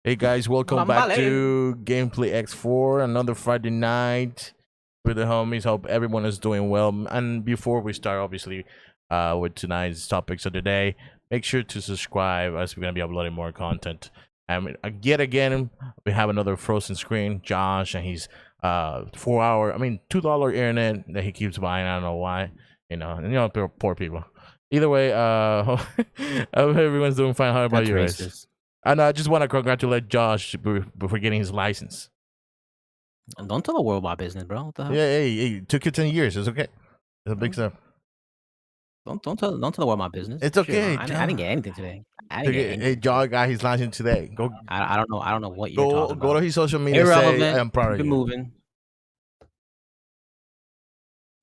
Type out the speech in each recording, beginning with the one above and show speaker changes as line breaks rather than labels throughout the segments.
Hey guys, welcome back to GamePlayX4, another Friday night with the homies. Hope everyone is doing well. And before we start, obviously, with tonight's topics of the day, make sure to subscribe as we're gonna be uploading more content. And yet again, we have another frozen screen, Josh, and he's $2 internet that he keeps buying. I don't know why, poor people. Either way, I hope everyone's doing fine. How about you guys? And I just want to congratulate Josh for getting his license.
Don't tell the world my business, bro. What the hell?
Yeah, hey, it took you 10 years. It's okay. It's a big step.
Don't tell the world my business.
It's okay.
I didn't get anything today.
Hey, Josh got his license today. Go.
I don't know what you're talking about.
Go to his social media.
Irrelevant.
Say, I'm proud of you.
Moving.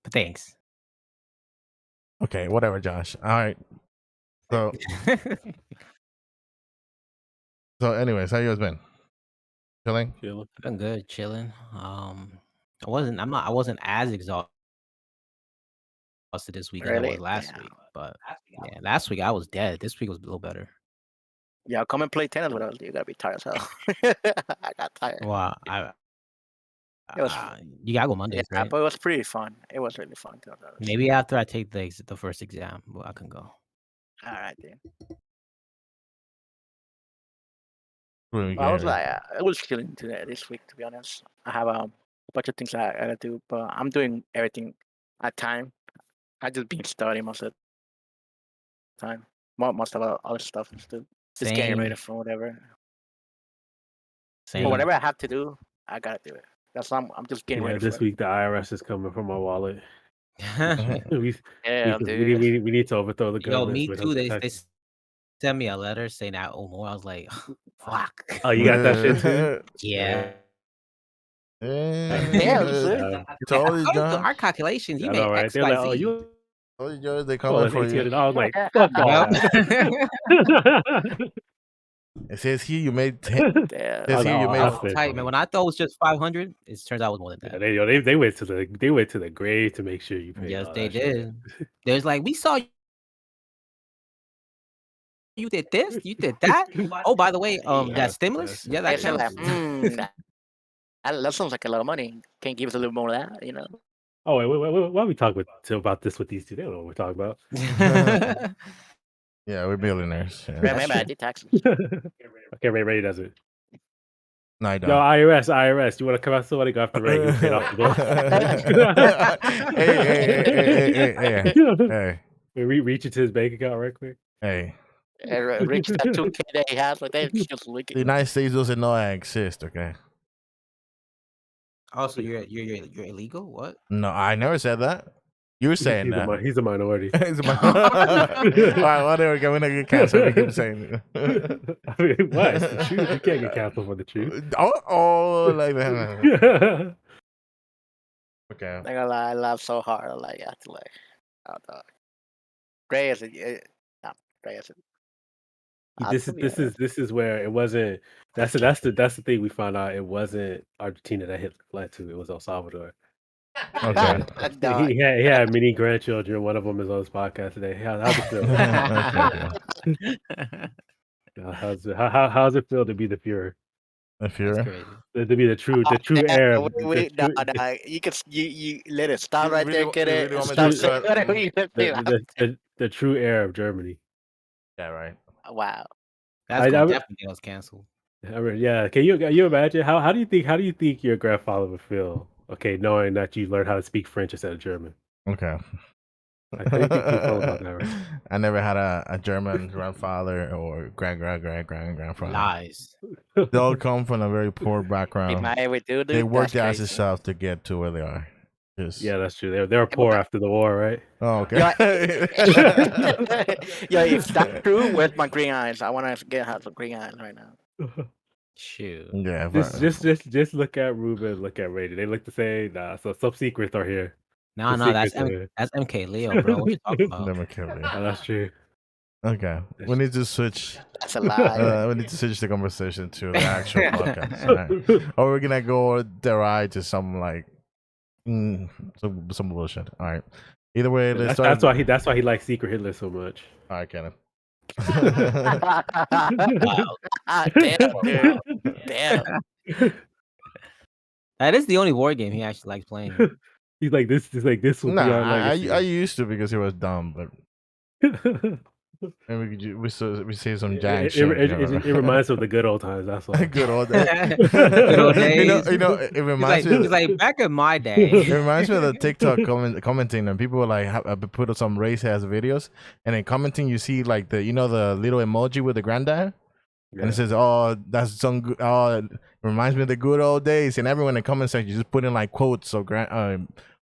But thanks.
Okay, whatever, Josh. All right. So. So, anyways, how you guys been? Chilling?
I've been good, chilling. I wasn't as exhausted this week as I was last week, but yeah, last week I was dead. This week was a little better.
Yeah, come and play tennis with us. You gotta be tired as hell. I got tired.
Well, you gotta go Mondays, right?
But it was pretty fun. It was really fun.
Maybe after I take the first exam, I can go.
All right, then.
I
was chilling today this week, to be honest. I have a bunch of things I gotta do, but I'm doing everything at time. I just been studying most of the time. Most of the other stuff is just getting ready for whatever. But whatever I have to do, I gotta do it. That's why I'm just getting ready.
This week the IRS is coming for my wallet.
We
need to overthrow the government.
Yo, me too. They sent me a letter saying I owe more. I was like, fuck.
Oh, you got that shit too?
Yeah. Our calculations, you made X, Y, Z.
They come for you.
I was like, fuck off.
It says here you made 10. It says here you made
tight, man. When I thought it was just 500, it turns out it was more than that.
Yeah, they went to the grave to make sure you paid.
Yes, they did. There's like, we saw you did this, you did that. Oh, by the way, that stimulus, yeah, that counts.
That sounds like a lot of money. Can you give us a little more of that,
Oh, wait, why are we talking about this with these two? They don't know what we're talking about.
Yeah, we're billionaires. Yeah.
Remember, I did taxes.
Okay, Ray does it.
No, I don't.
Yo, IRS, you want to come out? Somebody go after Ray and pay off the
Hey.
Reach into his bank account right quick.
Hey.
Reach that 2K that he has, like they just leak it.
The United States doesn't know I exist, okay?
Oh, so you're illegal? What?
No, I never said that. You're saying that.
He's a minority.
He's a minority. All right, whatever. We're gonna get canceled. We keep saying
it. I mean, what? It's the truth. You can't get canceled for the truth.
Oh, like that. Okay.
I'm not gonna lie, I laughed so hard. I have to oh dog. Gray is it? No, Gray is it.
This is where it wasn't. That's the thing we found out. It wasn't Argentina that hit the flat too. It was El Salvador.
Okay.
He had many grandchildren. One of them is on this podcast today. How's it feel? How's it feel to be the Fuhrer?
The Fuhrer?
To be the true heir.
You let it stop right there. Get it.
The true heir of Germany.
Yeah, right.
Wow.
That's definitely was canceled.
Yeah. Can you imagine how do you think your grandfather would feel? Okay, knowing that you learned how to speak French instead of German.
Okay.
How do you think you feel about that, right?
I never had a German grandfather or grandfather.
Lies.
They all come from a very poor background. They worked their asses off to get to where they are.
Yeah, that's true. They were poor after the war, right?
Oh, okay.
Yeah, if that's true, where's my green eyes? I want to get some green eyes right now.
Shoot.
Yeah.
Just look at Ruben, look at Ray. They look the same. Nah, so some secrets are here.
No, that's MK Leo, bro. What you talking about?
MK Leo.
Oh, that's true.
Okay, we need to switch.
That's a lie.
We need to switch the conversation to the actual podcast, right? Or we're gonna go deride to some like some bullshit. All right. Either way,
that's why he likes Secret Hitler so much.
All right, Kenneth.
Ah, damn, dude. Damn.
That is the only war game he actually likes playing.
He's like this. He's like this will
Nah,
be our
I
legacy.
used to because it was dumb, but maybe we say some
It,
jack
it,
shit.
it reminds me of the good old times. That's why.
Good old days.
Good old days.
It reminds me.
He's like back in my
It
day.
reminds me of the TikTok commenting, and people were like put up some race ass videos, and in commenting you see like the the little emoji with the granddad, and it says, "Oh, that's some good. Oh, it reminds me of the good old days." And everyone in the comment section just put in like quotes of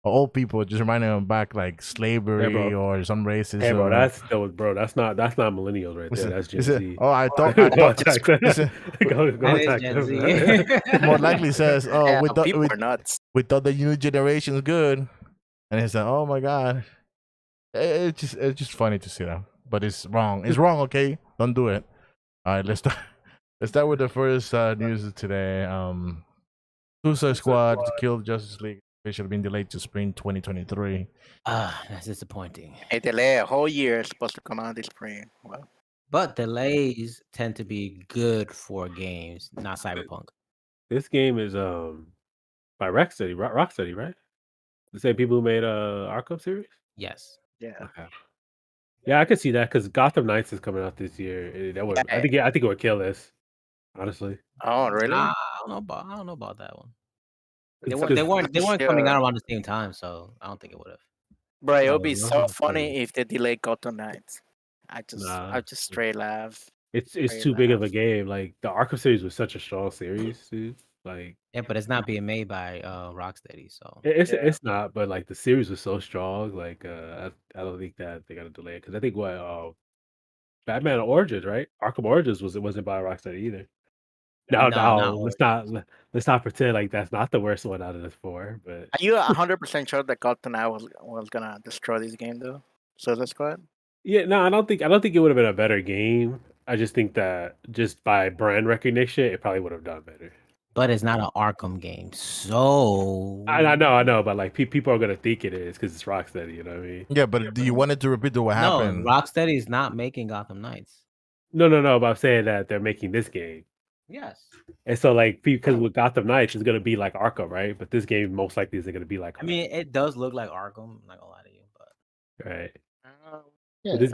old people, just reminding them back like slavery or some racism.
Hey, bro, that's not millennials right there. That's Gen Z.
Oh, I thought.
Go attack them. Go
That is
attack
Gen
them.
Z.
More likely says, "Oh,
Yeah, people are nuts.
we thought the new generation is good," and it's like, "Oh my god." It's just funny to see that, but it's wrong. It's wrong. Okay, don't do it. All right, let's start. Let's start with the first news of today. Suicide Squad to kill Justice League officially been delayed to spring 2023.
That's disappointing.
A delay a whole year is supposed to come out this spring. Well,
But delays tend to be good for games, not Cyberpunk.
This game is by Rocksteady, Rocksteady, right? The same people who made Arkham series.
Yes.
yeah.
Okay. Yeah, I could see that because Gotham Knights is coming out this year. That would, I think it would kill this. Honestly.
Oh, really?
I don't know about that one. They
It's-
weren't coming out around the same time, so I don't think it would have.
Bro, it
No,
would be
no,
so
it's
funny
crazy.
if they delay Gotham Knights. I
Nah.
just straight laugh.
It's
Straight
too big of a
laugh.
game. Like the Arkham series was such a strong series, dude. Like
Yeah, but it's not being made by Rocksteady, so
it's not, but like the series was so strong. Like I don't think that they got to delay it because I think Batman Origins, right? Arkham Origins wasn't by Rocksteady either.
no,
No,
not
let's not pretend like that's not the worst one out of the four. But
Are you 100% sure that Gotham Knight was gonna destroy this game though? Suicide Squad?
yeah, no, I don't think it would have been a better game. I just think that just by brand recognition, it probably would have done better.
but it's not an Arkham game, so
I know, but like people are gonna think it is because it's Rocksteady. You know what I mean?
Yeah, but do you want it to repeat what
no,
happened?
Rocksteady is not making Gotham Knights.
No. But I'm saying that they're making this game,
Yes.
and so like because with Gotham Knights, it's gonna be like Arkham, right? But this game most likely isn't gonna be like.
I mean, it does look like Arkham. I'm not gonna lie to you, but
right.
Yeah.
But this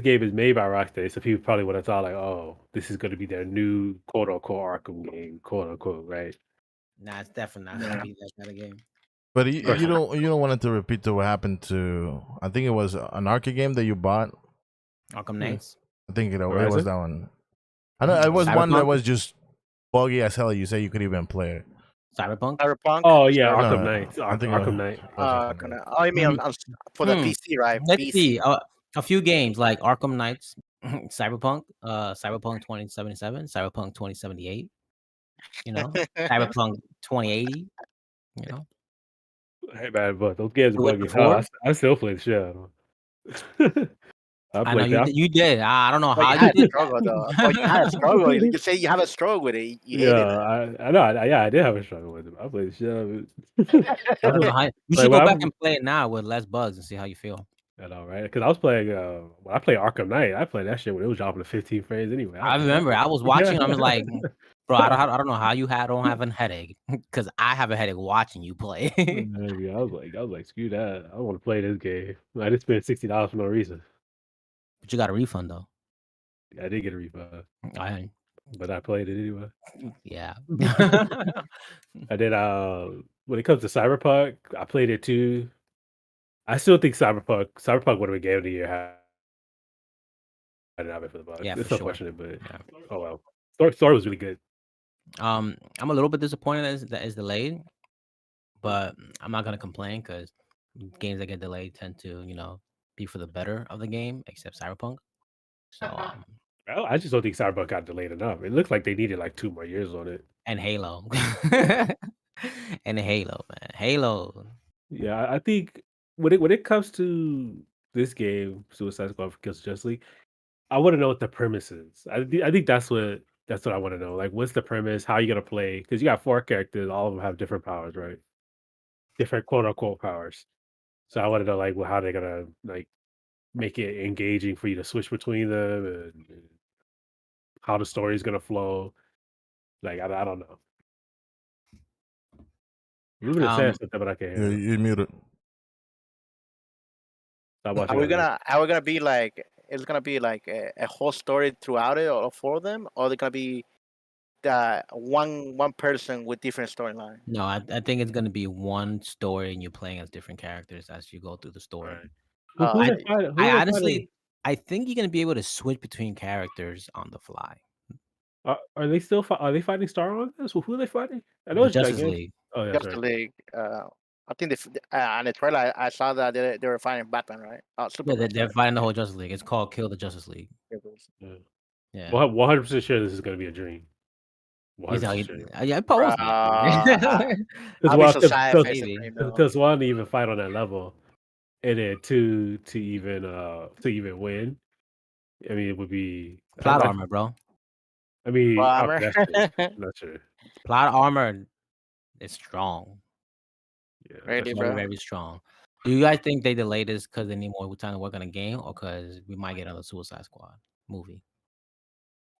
game is made by Rocksteady, so people probably would have thought like, oh, this is gonna be their new quote unquote Arkham game, quote unquote, right?
nah, it's definitely not gonna be that kind of game.
But
course
you
not.
don't want it to repeat what happened to, I think it was an arcade game that you bought.
Arkham Knights.
I think it was
Horizon?
that one. I know it was one that
Cyberpunk?
was just buggy as hell. You say you could even play it.
Cyberpunk.
Cyberpunk?
Oh yeah,
Sure.
Arkham
No,
Knight.
I think
Arkham Knight.
Oh, you mean for the
Hmm.
PC, right?
Let's
PC.
see. A few games like Arkham Knights, Cyberpunk, Cyberpunk 2077, Cyberpunk 2078. You know, Cyberpunk 2080. You know,
Hey man, but those games are
The
buggy.
Witcher
Oh,
4?
I still play the shit out of them. I
I know
played that.
you did. I don't know
But
how
you
you
had a
did
struggle though.
that.
Oh, you had a struggle. You say you have a struggle with it. You hated
Yeah,
it.
I know. I did have a struggle with it. I played the shit out of it.
I don't know how. You
Like,
should
when
go back
I'm-
and play it now with less bugs and see how you feel.
I know, right? Because I was playing when I played Arkham Knight, I played that shit when it was dropping to 15 frames anyway.
I remember I was watching. I was like, bro, I don't know how you don't have a headache because I have a headache watching you play.
Yeah, I was like, screw that. I don't want to play this game. I just spent $60 for no reason.
But you got a refund though.
I did get a refund,
I
but I played it anyway.
yeah.
I did. When it comes to Cyberpunk, I played it too. I still think Cyberpunk would have been game of the year. I didn't have it for the bugs.
Yeah,
It's
for sure.
unfortunate, but
Yeah.
oh well. Story was really good.
I'm a little bit disappointed that it's delayed, but I'm not gonna complain because games that get delayed tend to, be for the better of the game, except Cyberpunk. So
Well, I just don't think Cyberpunk got delayed enough. It looks like they needed like 2 more years on it.
and Halo. And Halo, man. Halo.
Yeah, I think when it comes to this game, Suicide Squad Kills Justice League, I want to know what the premise is. I think that's what I want to know. Like, what's the premise? How you gonna play? Because you got 4 characters, all of them have different powers, right? Different quote unquote powers. So I want to know like, well, how they're gonna like make it engaging for you to switch between them and how the story is gonna flow. Like I don't know. Ruben is saying
Um,
something, but I can't
Yeah,
hear him.
you muted.
Stop
Are
watching
we
anime.
gonna are we gonna be like it's gonna be like a whole story throughout it or for them, or they're gonna be one person with different storyline?
no, I think it's gonna be one story, and you're playing as different characters as you go through the story.
Right. Who
I
they fighting? Who
I
they fighting?
honestly, I think you're gonna be able to switch between characters on the fly.
Are they still are they fighting Star on this? Who are they fighting? I know
The
it's
Justice
gigantic.
League.
Oh, yeah, that's
Justice
right.
League. I think on the trailer I saw that they were fighting Batman, right? Oh,
Yeah,
Superman.
they're fighting the whole Justice League. It's called Kill the Justice League.
Yeah.
Yeah.
Well, 100% sure this is gonna be a dream.
You know,
100% sure.
yeah, it probably was gonna be.
I'll be so sad if it's a
Maybe.
dream though.
Because one to even fight on that level, and then two to even win. I mean, it would be
Plot armor, bro.
I mean,
Bomber.
that's true. That's true.
Plot armor is strong.
Yeah,
Really,
that's
Very,
bro?
true.
very strong. Do you guys think they delayed this because they need more time to work on a game, or because we might get another Suicide Squad movie?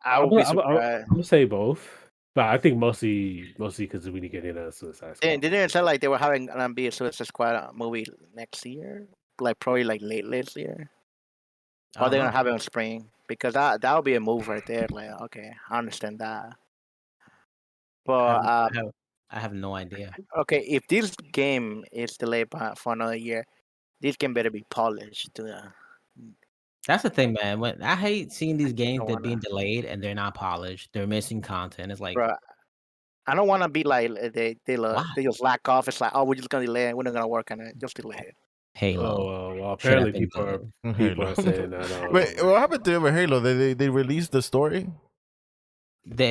I would be surprised.
I'm gonna say both, but I think mostly because we need to get in a Suicide
They
Squad.
didn't it sound like they were having gonna be a Suicide Squad movie next year, like probably like late this year,
I
or they're
don't
gonna
know.
have it in spring because that would be a move right there. Like, okay, I understand that, but
I have no idea.
okay, if this game is delayed for another year, this game better be polished.
That's the thing, man. When I hate seeing these games
don't
that
wanna-
being delayed and they're not polished. They're missing content. It's like,
Bro, I don't want to be like
why?
they just lack off. It's like, oh, we're just gonna delay it. We're not gonna work on it. Just delay it.
Halo
Well,
should have
apparently
been
people
good.
Halo.
are saying that.
Wait, what happened to Halo? They released the story,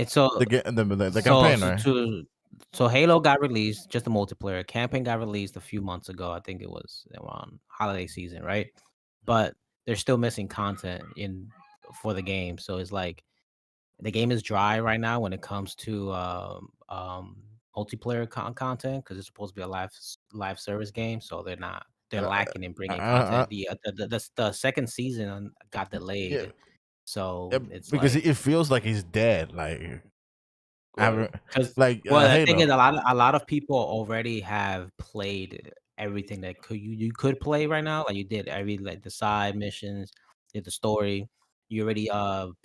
So
the campaign, right?
So Halo got released, just the multiplayer. Campaign got released a few months ago. I think it was around holiday season, right? But they're still missing content for the game. So it's like the game is dry right now when it comes to multiplayer content because it's supposed to be a live service game. So they're lacking in bringing content. The second season got delayed.
Yeah.
So
Yeah,
it's
because
like,
it feels like he's dead. Like, I haven't,
because
like
the thing
Halo.
is, a lot of people already have played everything that you could play right now. Like you did like the side missions, did the story. You already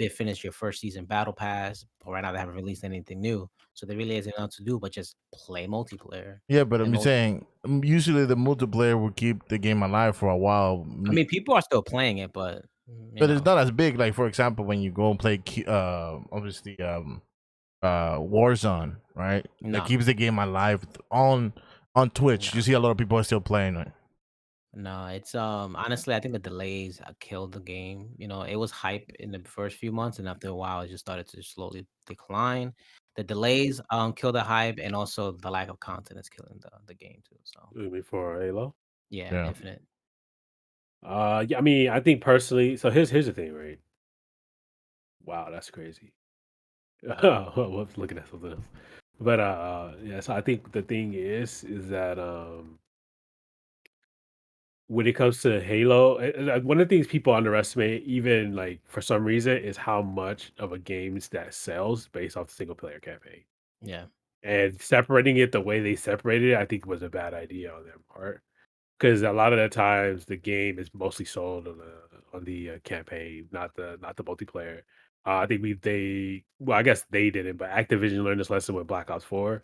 finished your first season battle pass, but right now they haven't released anything new. So there really isn't enough to do but just play multiplayer.
Yeah, but I'm
And
saying usually the multiplayer will keep the game alive for a while.
I mean, people are still playing it, but
But it's not as big. Like for example, when you go and play, obviously, Warzone, right?
No.
That keeps the game alive on Twitch.
No.
You see a lot of people are still playing it.
No, it's honestly, I think the delays killed the game. You know, it was hype in the first few months, and after a while, it just started to slowly decline. The delays killed the hype, and also the lack of content is killing the game too. So
Before Halo.
yeah, Infinite.
Yeah, I mean, I think personally. So here's the thing, right? Wow, that's crazy. Whoops, looking at something else. But yeah. So I think the thing is that when it comes to Halo, one of the things people underestimate, even like for some reason, is how much of a game that sells based off the single player campaign.
Yeah.
And separating it the way they separated it, I think was a bad idea on their part. Because a lot of the times the game is mostly sold on the campaign, not the multiplayer. I think I guess they didn't, but Activision learned this lesson with Black Ops 4.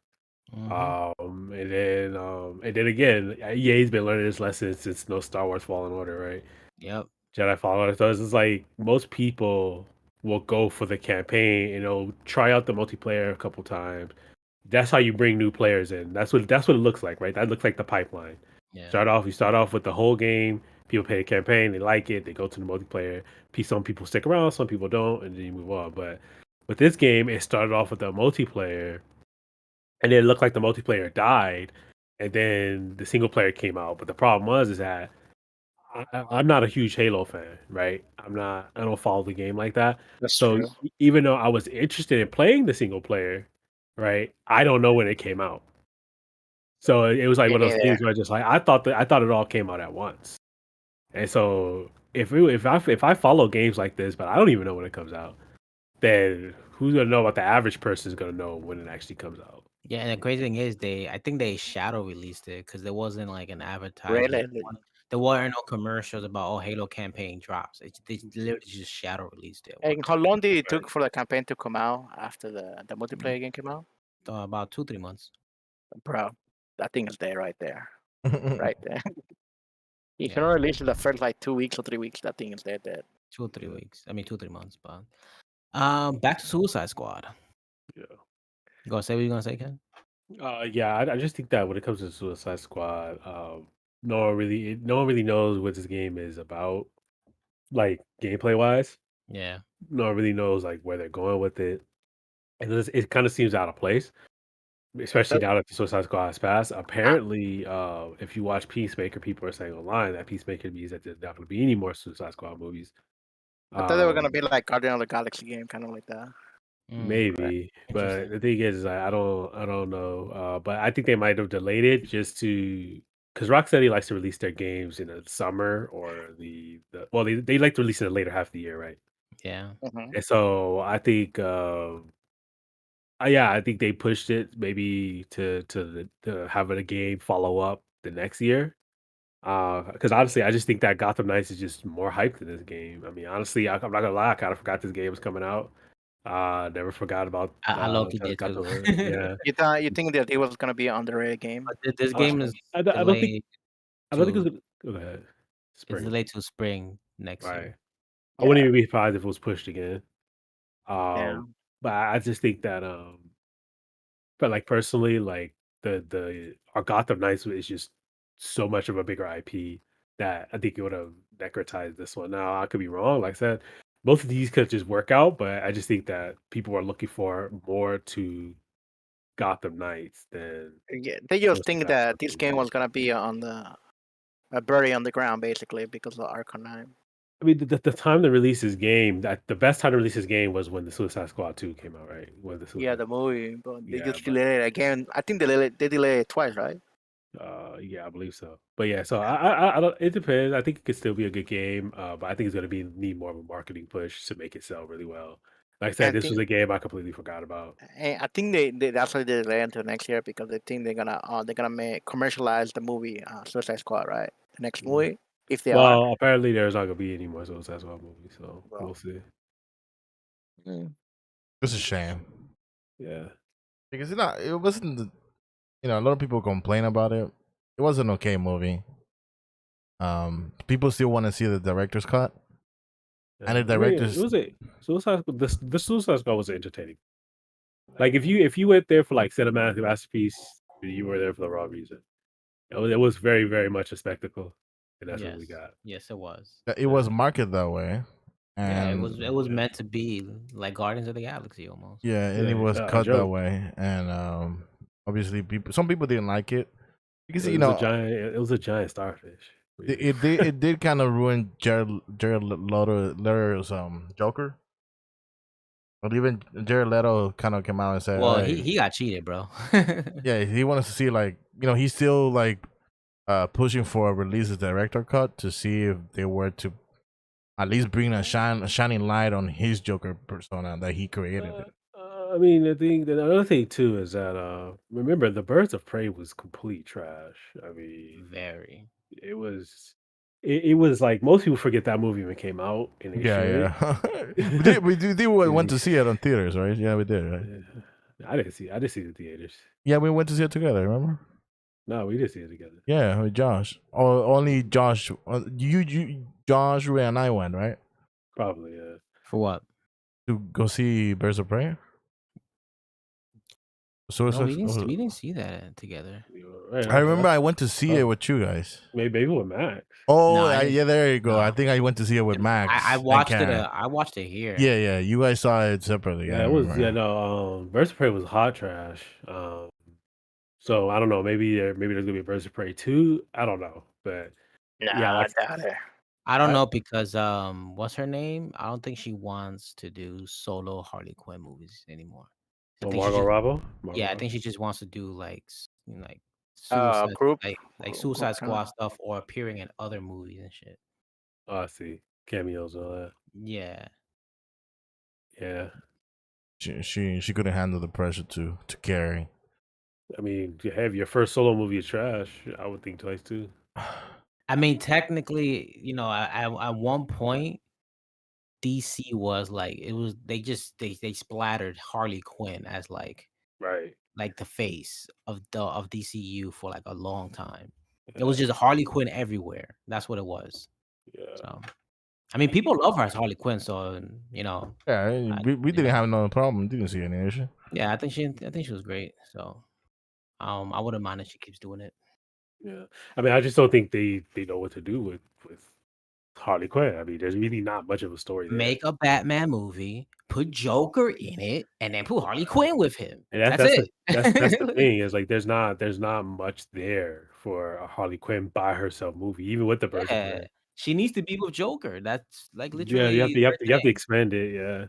And then again, EA's been learning this lesson since no Star Wars Fallen Order, right?
Yep.
Jedi Fallen Order. So it's like most people will go for the campaign and they'll try out the multiplayer a couple times. That's how you bring new players in. That's what it looks like, right? That looks like the pipeline.
Yeah.
You start off with the whole game. People play the campaign, they like it, they go to the multiplayer. Some people stick around, some people don't, and then you move on. But with this game, it started off with the multiplayer, and then it looked like the multiplayer died, and then the single player came out. But the problem is that I'm not a huge Halo fan, right? I don't follow the game like that.
That's
So
true.
even though I was interested in playing the single player, right, I don't know when it came out. So it was like
Me
one of those
neither.
things where I just like I thought it all came out at once. And so if I follow games like this, but I don't even know when it comes out. then who's gonna know about the average person is gonna know when it actually comes out.
Yeah, and the crazy thing is I think they shadow released it because there wasn't like an advertisement.
Really?
There weren't no commercials about Halo campaign drops. They literally just shadow released it.
And how long did it
Right.
took for the campaign to come out after the multiplayer game came out?
About 2-3 months.
Bro, that thing is there right there. Right there. You
Yeah.
can only release it the first like 2 weeks or 3 weeks. That thing is there dead.
2 or 3 weeks. I mean 2-3 months. But back to Suicide Squad.
Yeah.
You gonna say what you gonna say, Ken?
Yeah, I just think that when it comes to Suicide Squad, no one really knows what this game is about, like gameplay wise.
Yeah.
No one really knows like where they're going with it, and it kind of seems out of place, especially
That-
now that the Suicide Squad has passed. Apparently, if you watch Peacemaker, people are saying online that Peacemaker means that there's not going to be any more Suicide Squad movies.
I thought they were gonna
Um,
be like Guardian of the Galaxy game, kind of like that.
Right.
Maybe, but
Interesting.
the thing is, I don't know. But I think they might have delayed it just to because Rocksteady likes to release their games in the summer or well, they like to release it in the later half of the year, right?
Yeah.
Hmm.
And so I think, yeah, I think they pushed it maybe to have a game follow up the next year. Because honestly, I just think that Gotham Knights is just more hyped than this game. I mean, honestly, I'm not gonna lie, I kind of forgot this game was coming out. Never forgot about
I low-key
until it
did
got
too.
to yeah.
You think that it was gonna be an underrated game?
But this
Uh,
game is
I don't think
delayed
I don't think it
to
was gonna go ahead.
it's
Spring,
delayed to spring next
right.
year.
I wouldn't
Yeah.
even be surprised if it was pushed again.
Yeah.
But I just think that, but, like, personally, like, the our Gotham Knights is just so much of a bigger IP that I think it would've necrotized this one. Now, I could be wrong, like I said, both of these could just work out, but I just think that people are looking for more to Gotham Knights than
Yeah. They just
the
think
Suicide
that
Squad
this game
movie.
was gonna be on the buried on the ground basically because of Arkham 9.
I mean, the time to release this game, that the best time to release this game was when the Suicide Squad 2 came out, right? When the
Yeah,
Suicide
the movie, but they
Yeah,
just
but
delayed it again. I think they delayed it twice, right?
yeah, I believe so. But yeah, so I don't. It depends. I think it could still be a good game, but I think it's gonna be need more of a marketing push to make it sell really well. Like I said,
And
this was
think
a game I completely forgot about.
and I think that's why they delay until next year because they think they're gonna make commercialize the movie Suicide Squad, right? The next
Mhm.
movie, if they are.
Well, apparently there's not gonna be any more Suicide Squad movies, so we'll
Well,
see.
mm,
It's a shame
Yeah,
because it wasn't. A lot of people complain about it. It was an okay movie. People still want to see the director's cut, and
yeah.
the
I mean, it
director's
was a Suicide. The Suicide Squad was entertaining. Like if you went there for like cinematic masterpiece, you were there for the wrong reason. It was very very much a spectacle, and that's what we
Yes.
got.
Yes, it was.
it
Yeah.
was marketed that way,
Yeah,
and
it was
Yeah.
meant to be like Guardians of the Galaxy almost.
yeah, and it
Yeah,
was
a
cut that
joke.
way, and obviously some people didn't like it because
It was a giant. It was a giant starfish.
it did kind of ruin Jared Leto's Joker. But even Jared Leto kind of came out and said,
Well,
"Hey,
he got cheated, bro.
yeah, he wants to see like he's still like pushing for a release of director cut to see if they were to at least bring a shining light on his Joker persona that he created."
I mean, the thing. The other thing too is that remember the Birds of Prey was complete trash. I mean,
Very.
it was. It was like most people forget that movie when it came out, and they
Yeah,
should.
yeah.
And
we went
they
to see
sh-
it on theaters, right? Yeah, we did, right?
yeah. I didn't see the theaters.
Yeah, we went to see it together. Remember?
No, we didn't see it together.
Yeah, with Josh. Or only Josh. Josh, Ray, and I went, right?
Probably, yeah.
For what?
To go see Birds of Prey.
No,
Suicide.
we didn't see that together.
Right,
I remember
that's,
I went to see it
oh,
with you guys.
maybe with Max.
No,
Oh,
I didn't.
yeah, there you go. I
No,
think I went to see it with
I
Max and
watched it.
Kat.
I watched it here.
Yeah, yeah. You guys saw it separately. I
Yeah, it was. Yeah,
remember.
no. Birds of Prey was hot trash. So I don't know. Maybe there's gonna be a Birds of Prey 2. I don't know, but yeah,
nah, I
like
doubt it.
I don't
I,
know because what's her name? I don't think she wants to do solo Harley Quinn movies anymore. I
oh,
think she
Margot
just
Robbie.
yeah, I
Margot.
think she just wants to do like like
Group,
Suicide
kind of.
Squad stuff or appearing in other movies and shit.
Oh, I see cameos and all that.
Yeah.
Yeah.
She couldn't handle the pressure to carry.
I mean, to have your first solo movie is trash, I would think twice too.
I mean, technically, you know, at one point, DC was like it was they splattered Harley Quinn as
Right.
like the face of DCU for like a long time. It
Yeah.
was just Harley Quinn everywhere. That's what it was.
Yeah.
So, I mean, people love her as Harley Quinn. So, you know,
Yeah, we
you
didn't
know,
have no problem. Didn't see any issue.
yeah, I think she was great. So, I wouldn't mind if she keeps doing it.
Yeah. I mean, I just don't think they know what to do with Harley Quinn. I mean, there's really not much of a story there.
Make a Batman movie, put Joker in it, and then put Harley Quinn with him.
And
That's
that's
it.
that's the thing is like there's not much there for a Harley Quinn by herself movie, even with the birds of
Yeah,
prey.
she needs to be with Joker. That's like
Yeah, you have
literally
to you have
their
to you have to
thing.
expand it. Yeah,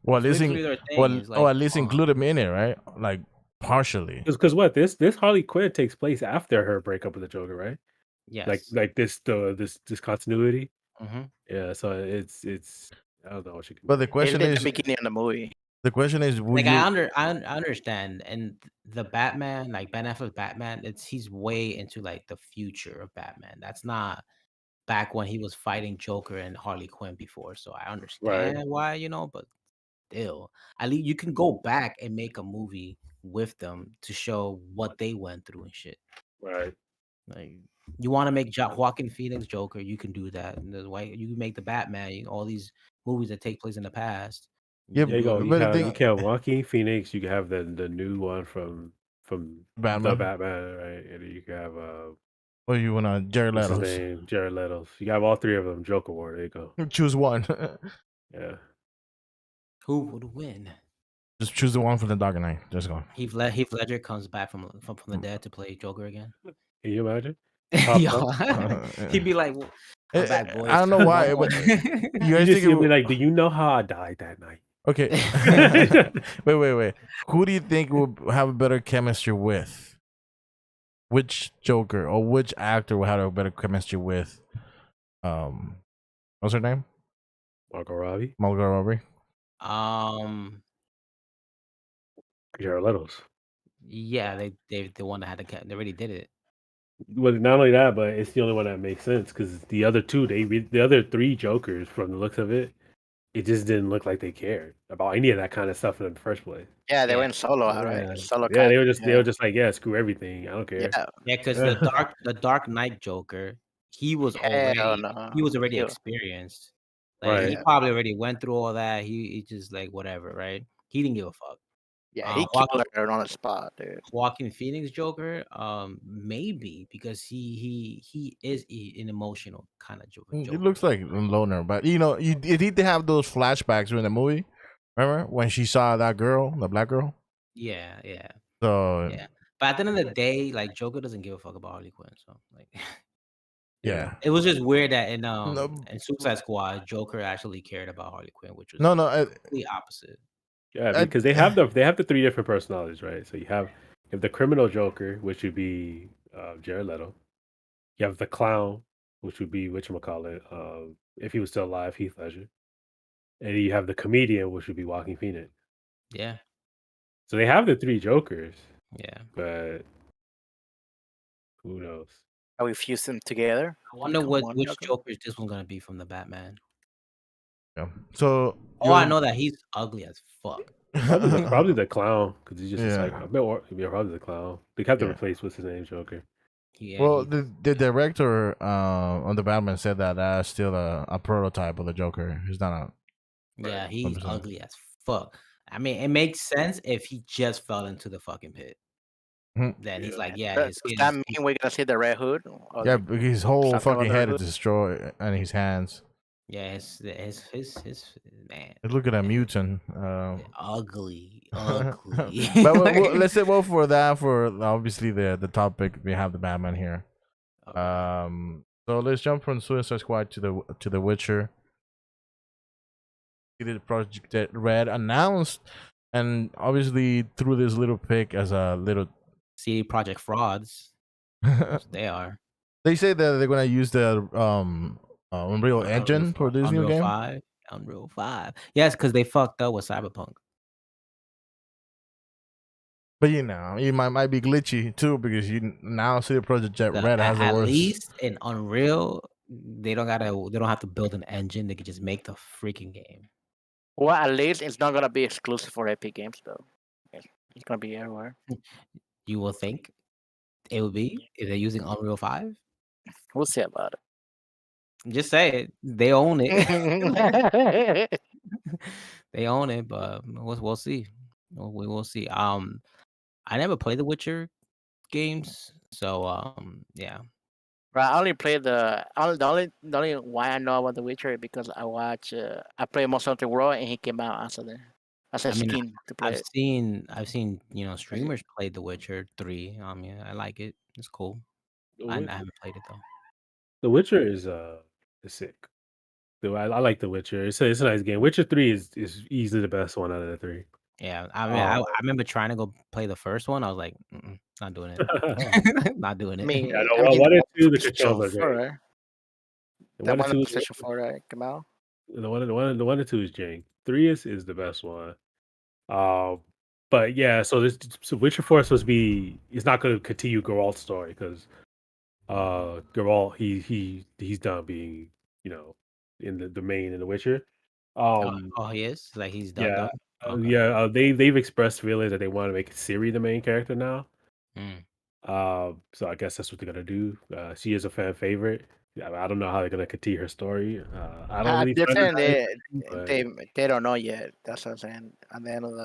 Well,
It's literally their thing. It's
or
like,
at least include him in it, right? Like partially.
because what this Harley Quinn takes place after her breakup with the Joker, right?
yes.
Like this continuity.
hmm
Yeah, so it's I don't know what you can
But the
do.
It's
question
the
is,
beginning of the movie.
would
Like
you?
I understand, and the Batman, like Ben Affleck's Batman, he's way into like the future of Batman. That's not back when he was fighting Joker and Harley Quinn before. So I
Right,
understand why, you know, but still, at least you can go back and make a movie with them to show what they went through and shit.
right.
Like you want to make Joaquin Phoenix Joker, you can do that. And the way you can make the Batman, all these movies that take place in the past, you
Yeah,
can
There you
do
go.
it.
You
but the
have
thing,
Joaquin Phoenix. You can have the new one from the
Batman.
Batman, right? And then you can have
Or you wanna Jared
what's his
Leto's?
name? Jared Leto's. You have all three of them. Joker War. There you go.
Choose one.
Yeah.
Who would win?
Just choose the one from the Dark Knight. Just go.
Heath Ledger comes back from the dead to play Joker again.
Can you imagine? Pops
Yo,
up.
he'd be like, "I'm back, boys."
I don't know
One
why,
more.
but you
You
guys
just
think it
you'll be
would,
like, do you know how I died that night?
okay? Wait. Who do you think would have a better chemistry with? Which Joker or which actor would have a better chemistry with? What's her name?
Margot Robbie,
Margot Robbie.
um,
Jared Leto's.
yeah, they the one that had they already did it.
Well, not only that, but it's the only one that makes sense because the other two, the other three Jokers, from the looks of it, it just didn't look like they cared about any of that kind of stuff in the first place.
Yeah, they
Yeah.
went solo, right?
Yeah,
Solo
yeah, they were
casting,
just like, yeah, screw everything, I don't care.
yeah.
Yeah, because the Dark Knight Joker, he was
Hell no.
already
He-
experienced. Like
Right.
he
Yeah.
probably already went through all that. He just like whatever, right? He didn't give a fuck.
Yeah, he
Joaquin,
killed her on the spot, dude.
Joaquin Phoenix Joker, maybe because he is an emotional kind of Joker.
It looks like a loner, but you know, you did have those flashbacks during the movie. Remember when she saw that girl, the black girl?
Yeah.
So
Yeah. But at the end of the day, like Joker doesn't give a fuck about Harley Quinn. So like
yeah.
it was just weird that in
No,
Suicide Squad, Joker actually cared about Harley Quinn, which was
no.
the opposite.
Yeah,
I-
because they have the three different personalities, right? So you have the criminal Joker, which would be Jared Leto. You have the clown, which would be whatchamacallit, if he was still alive, Heath Ledger. And you have the comedian, which would be Joaquin Phoenix.
Yeah.
So they have the three Jokers,
Yeah.
but who knows?
How we fuse them together.
I wonder
Become one
which
Joker.
Joker is this one gonna be from the Batman.
Yeah. So
Oh, I know that he's ugly as fuck.
Probably the clown, because he's just a
Yeah.
psycho. Probably the clown. They have to
Yeah.
replace what's his name, Joker.
Yeah,
Well, the director on the Batman said that that's still a prototype of the Joker. He's not
yeah, he's
100%.
ugly as fuck. I mean, it makes sense if he just fell into the fucking pit.
Mhm.
Then he's
Yeah.
like, yeah,
Does
his skin
that
is
mean we're gonna see the Red Hood? Or
Yeah,
the-
but his whole
something about
fucking
the
head is
hood?
destroyed and his hands.
yeah, his man.
Look at a mutant.
Ugly.
But let's say for obviously the topic we have the Batman here.
Okay.
So let's jump from Suicide Squad to the Witcher. The Project Red announced, and obviously threw this little pic as a little.
CD Project frauds. They are.
They say that they're gonna use the Unreal Engine for this new
Unreal
game.
5. Unreal 5. Yes, because they fucked up with Cyberpunk.
But you know, it might be glitchy too because you now CD Projekt Red has the
At
worst.
least in Unreal, they don't have to build an engine. They can just make the freaking game.
Well, at least it's not gonna be exclusive for Epic Games though. It's gonna be everywhere.
You will think it would be if they're using Unreal 5.
We'll see about
Just say it. They own it.
it.
They own it, but we'll see. We will see. I never played the Witcher games, so yeah.
Right, I only played the only why I know about The Witcher is because I played Monster Hunter World and he came out as a
I mean,
skin to play
I've
it.
seen streamers play The Witcher 3. I like it. It's cool.
The
I
Witcher,
haven't played it though.
The Witcher is sick. I like The Witcher. It's a nice game. Witcher 3 is easily the best one out of the three.
Yeah, I remember trying to go play the first one. I was like, not doing it. Not doing
I
it.
mean,
Yeah, no,
I
well,
mean,
1 and 2, the
PlayStation
controls are
4,
great.
right?
The
That
1 and
one on
2 is
PlayStation 4 that came out.
the 1 and 2 is jank. 3 is the best one. But yeah, so Witcher 4 is supposed to be. It's not going to continue Geralt's story because Geralt he's done being in the main in The Witcher.
He is like he's done.
Yeah,
Okay.
they've expressed feelings that they want to make Ciri the main character now.
Mm.
So I guess that's what they're gonna do. She is a fan favorite. Yeah, I don't know how they're gonna continue her story. I don't really
They're
find it
saying
that interesting, but
they don't know yet. That's what I'm saying. At the end of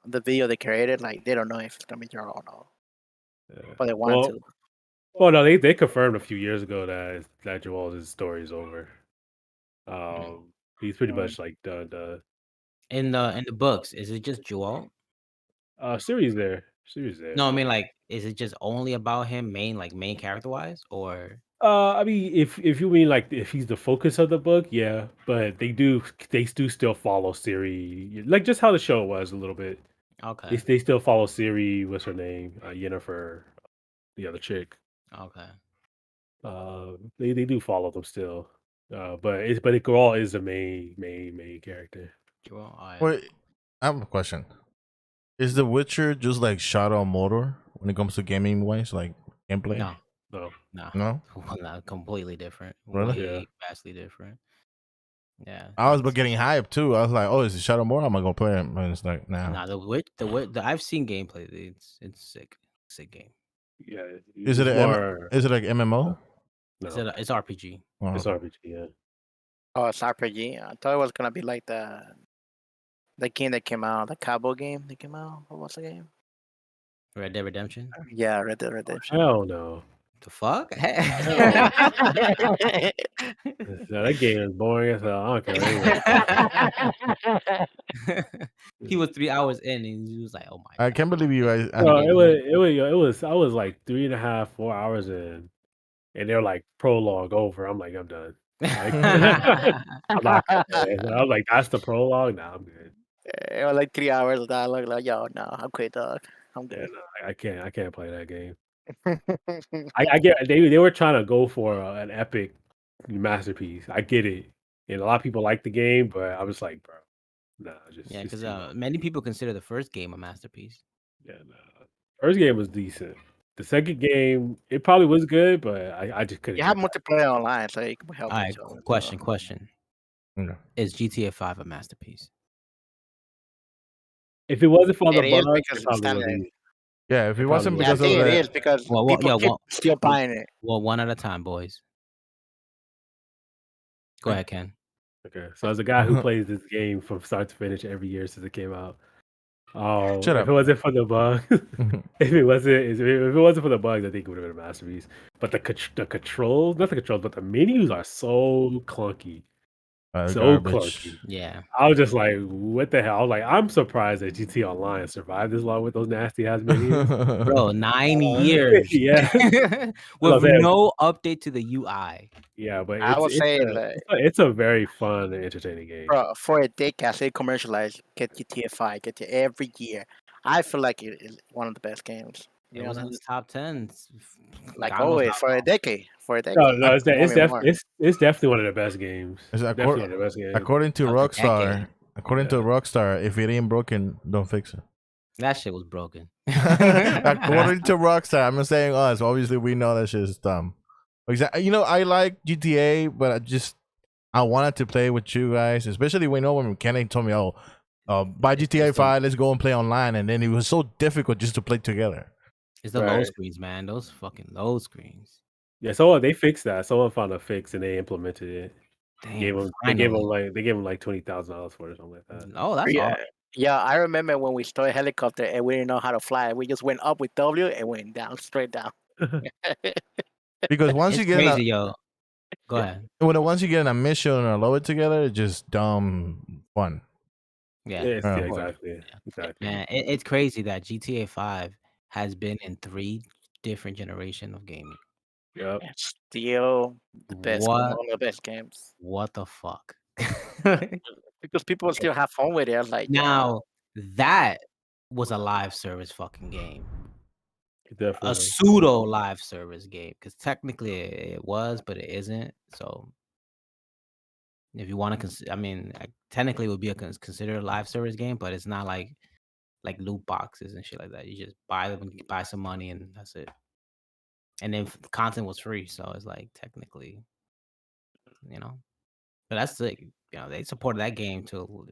the video they created, like they don't know if it's gonna be Geralt or not, but they want to.
well, no, they confirmed a few years ago that Joel's story is over. He's pretty much like the
In the books, is it just Joel?
Ciri's there. Ciri's there.
No, I mean like, is it just only about him, main character wise, or?
I mean, if you mean like if he's the focus of the book, yeah, but they do still follow Ciri, like just how the show was a little bit.
Okay.
They still follow Ciri. What's her name? Yennefer, the other chick.
Okay.
They do follow them still. But Geralt is the main character.
Joel. All right.
Wait, I have a question. Is The Witcher just like Shadow Mordor when it comes to gaming wise, like gameplay?
No,
No.
No?
not completely different.
Really?
Way vastly different. Yeah.
I was getting hyped too. I was like, "Oh, is it Shadow Mordor? I'm gonna go play it." And it's like, nah.
Nah, I've seen gameplay. It's sick game.
Yeah.
Is it is it like MMO?
No.
It's RPG.
Oh,
It's RPG. Yeah.
Oh, it's RPG. I thought it was gonna be like the game that came out, the cowboy game that came out. What was the game?
Red Dead Redemption.
Yeah, Red Dead Redemption.
Hell no.
The fuck?
No, that game is boring as hell. I don't care.
He was 3 hours in and he was like, "Oh my
I
god."
can't believe you guys.
No, it was. I was like 3.5, 4 hours in, and they're like prologue over. I'm like, I'm done. I'm not gonna play it. I was like, that's the prologue. Nah, I'm good.
It was like 3 hours of dialogue. Like, yo, no, I'm quit, dog. I'm
Yeah,
good.
no, I can't play that game. I get they were trying to go for an epic masterpiece. I get it, and a lot of people like the game, but I was like, bro, nah, just
Yeah,
just
because many people consider the first game a masterpiece.
yeah, nah. First game was decent. The second game, it probably was good, but I just couldn't.
You have
get
multiplayer online, so you can help
All right,
each other.
question.
Okay.
Is GTA 5 a masterpiece?
If it wasn't for the
It is
bugs,
because
it
it's
probably would
standard.
be.
Yeah, if it
It
wasn't
probably
Yeah, I
because of
think it
the
is because
Well,
people keep
well,
still buying it.
well, one at a time, boys. Go ahead, Ken.
Okay, so as a guy who plays this game from start to finish every year since it came out,
Shut
if
up.
it wasn't for the bugs, if it wasn't for the bugs, I think it would have been a masterpiece. But the controls, not the controls, but the menus are so clunky, so
garbage.
clunky.
Yeah.
I was just like, what the hell? I was like, I'm surprised that GT Online survived this long with those nasty ass menus.
Bro, 9 years.
Yeah.
With
I'm saying.
no update to the UI.
Yeah, but
I would say,
it's a very fun and entertaining game.
bro, for a decade, they commercialized get GTA 5, get it every year. I feel like it is one of the best games. to be
It was in the
honest.
top 10.
Like
God knows
always
how
for a
long.
decade. For a decade.
No, it's
Maybe more.
definitely one of the best games.
It's
Definitely one of the best games.
According to
Of the
Rockstar,
decade.
according to Rockstar, if it ain't broken, don't fix it.
That shit was broken.
According to Rockstar, I'm not saying us. Obviously, we know that shit is dumb. You know, I like GTA, but I wanted to play with you guys, especially when Kenny told me, "Oh, buy
It's
GTA
just the
5, let's go and play online," and then it was so difficult just to play together.
it's the load
Right.
screens, man. Those fucking load screens.
Yeah, so they fixed that. Someone found a fix and they implemented it.
Damn,
They gave
finally.
him like $20,000 for it or something like that.
Oh, that's all.
Yeah, yeah. I remember when we started helicopter and we didn't know how to fly. We just went up with W and went down, straight down.
Because once
It's
you get in
crazy, yo. Go ahead.
once you get in a mission or load it together, it's just dumb fun.
Yeah,
Yes,
Yeah.
yeah,
of course.
exactly. Exactly.
Man, it's crazy that GTA 5 has been in 3 different generation of gaming.
Yep.
And still the best, one
What
of the best games.
what the fuck?
Because people still have fun with it. I was like, yeah,
Now, that was a live service fucking game. A
Definitely.
pseudo live service game, because technically it was, but it isn't. So if you want to I mean, technically it would be a considered a live service game, but it's not like loot boxes and shit like that. You just buy them, buy some money, and that's it. And then the content was free, so it's like technically, you know. But that's like, they supported that game till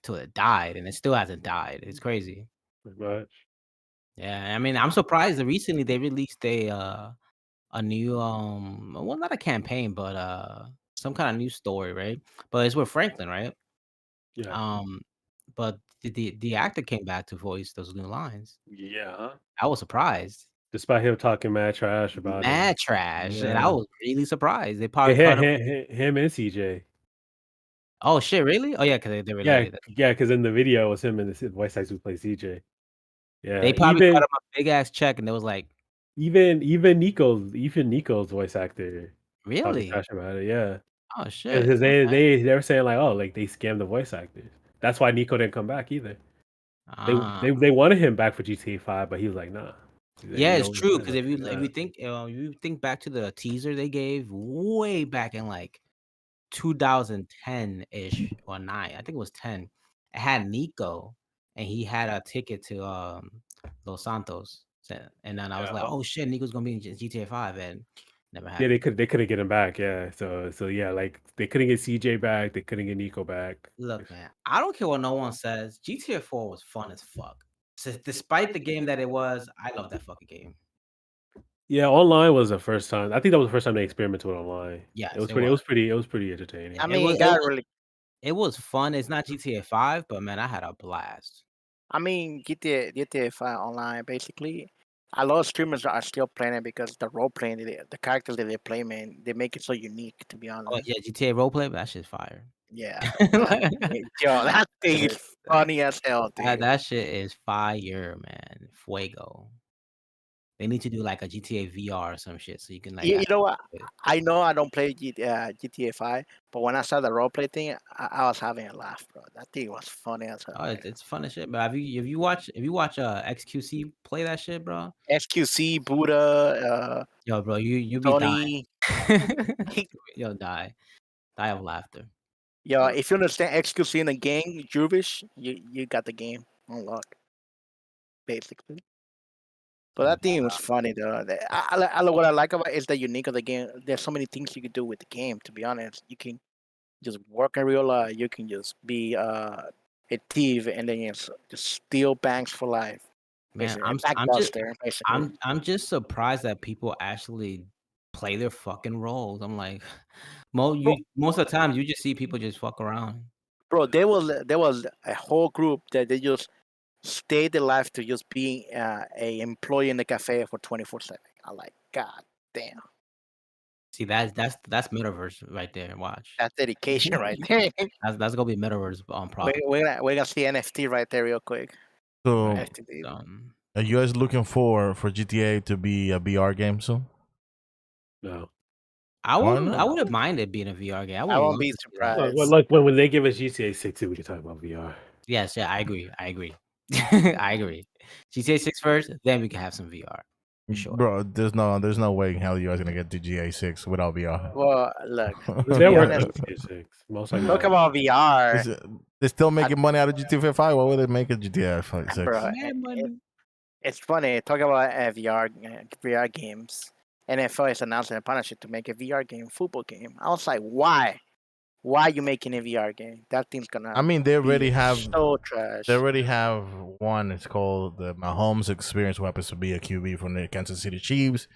it died, and it still hasn't died. It's crazy.
Pretty much.
Yeah, I mean, I'm surprised that recently they released a new well, not a campaign, but some kind of new story, right? But it's with Franklin, right?
Yeah.
But the actor came back to voice those new lines.
Yeah.
I was surprised.
Despite him talking mad trash about him.
Mad trash, and I
Yeah.
was really surprised. They
Yeah,
probably cut him.
him and CJ.
Oh shit, really? Oh yeah, because they're
Yeah,
related.
yeah, because in the video it was him and the voice actor who plays CJ. Yeah,
They probably cut him a big ass check, and it was like,
even Nico's voice actor talking
really?
trash about it. Yeah,
Oh shit.
because
Okay.
they were saying like, oh, like they scammed the voice actors. That's why Nico didn't come back either.
Ah.
They wanted him back for GTA 5, but he was like, nah. He's like,
Yeah,
you
it's
know,
true.
yeah,
Because if
yeah,
you think back to the teaser they gave way back in like 2010 ish or 9, I think it was 10. It had Nico, and he had a ticket to Los Santos. And then I was like,
yeah.
oh shit, Nico's gonna be in GTA 5, and never
Yeah,
happened.
they couldn't get him back. Yeah, so yeah, like they couldn't get CJ back. They couldn't get Nico back.
Look, man, I don't care what no one says. GTA 4 was fun as fuck. So despite the game that it was, I love that fucking game.
Yeah, online was the first time. I think that was the first time they experimented with online.
Yes, it
It
was.
was pretty. It was pretty entertaining.
I
It
mean,
was.
it
It
got
was.
really.
It was fun. It's not GTA 5, but man, I had a blast.
I mean, GTA 5 online basically. A lot of streamers are still playing it because the role playing, the characters that they play, man, they make it so unique. To be
Oh
honest,
yeah, GTA roleplay, that shit's fire.
yeah, yo, that thing is funny as hell, dude.
That shit is fire, man. Fuego. They need to do like a GTA VR or some shit so you can like
You know what?
actually.
I know I don't play GTA 5, but when I saw the role play thing, I was having a laugh, bro. That thing was funny as hell,
Oh,
man.
it's fun as shit. But if you watch XQC play that shit, bro?
SQC, Buddha,
Yo, bro, you be dying.
Tony.
Yo, die of laughter.
Yo, if you understand XQC in the game, Juvish, you got the game unlocked, basically. But that thing was funny though. What I like about it is the unique of the game. There's so many things you can do with the game. To be honest, you can just work in real life. You can just be a thief and then just steal banks for life.
Man,
Basically, a backbuster. Basically,
I'm just surprised that people actually play their fucking roles. I'm like, most of the time you just see people just fuck around.
bro, there was a whole group that they just stayed their life to just being a employee in the cafe for 24/7. I'm like, God damn,
See, that's metaverse right there. Watch.
that's dedication right there.
That's gonna be metaverse on profit.
We're gonna see NFT right there real quick.
So,
NFT.
are you guys looking for GTA to be a VR game soon?
No.
I
Why not?
wouldn't mind it being a VR game.
I won't
love
be
to see that.
surprised.
Like when they give us GTA 6, we can talk about VR.
Yes, yeah, I agree. I agree. I agree. GTA 6 first, then we can have some VR. for sure.
Bro, there's no way in hell you guys gonna get to GTA 6 without VR.
Well, look,
They're
be
working
honest,
on GTA 6. Most likely.
talk
not.
about VR,
They're still making money out of GTA 5. Why would they make a GTA 6?
bro.
Mad money.
It's funny. Talk about VR games. NFL is announcing a partnership to make a VR game, football game. I was like, why? Why are you making a VR game? That thing's gonna.
I mean, they already
be
have
so trash.
They already have one. It's called the Mahomes Experience, who happens to be a QB from the Kansas City Chiefs,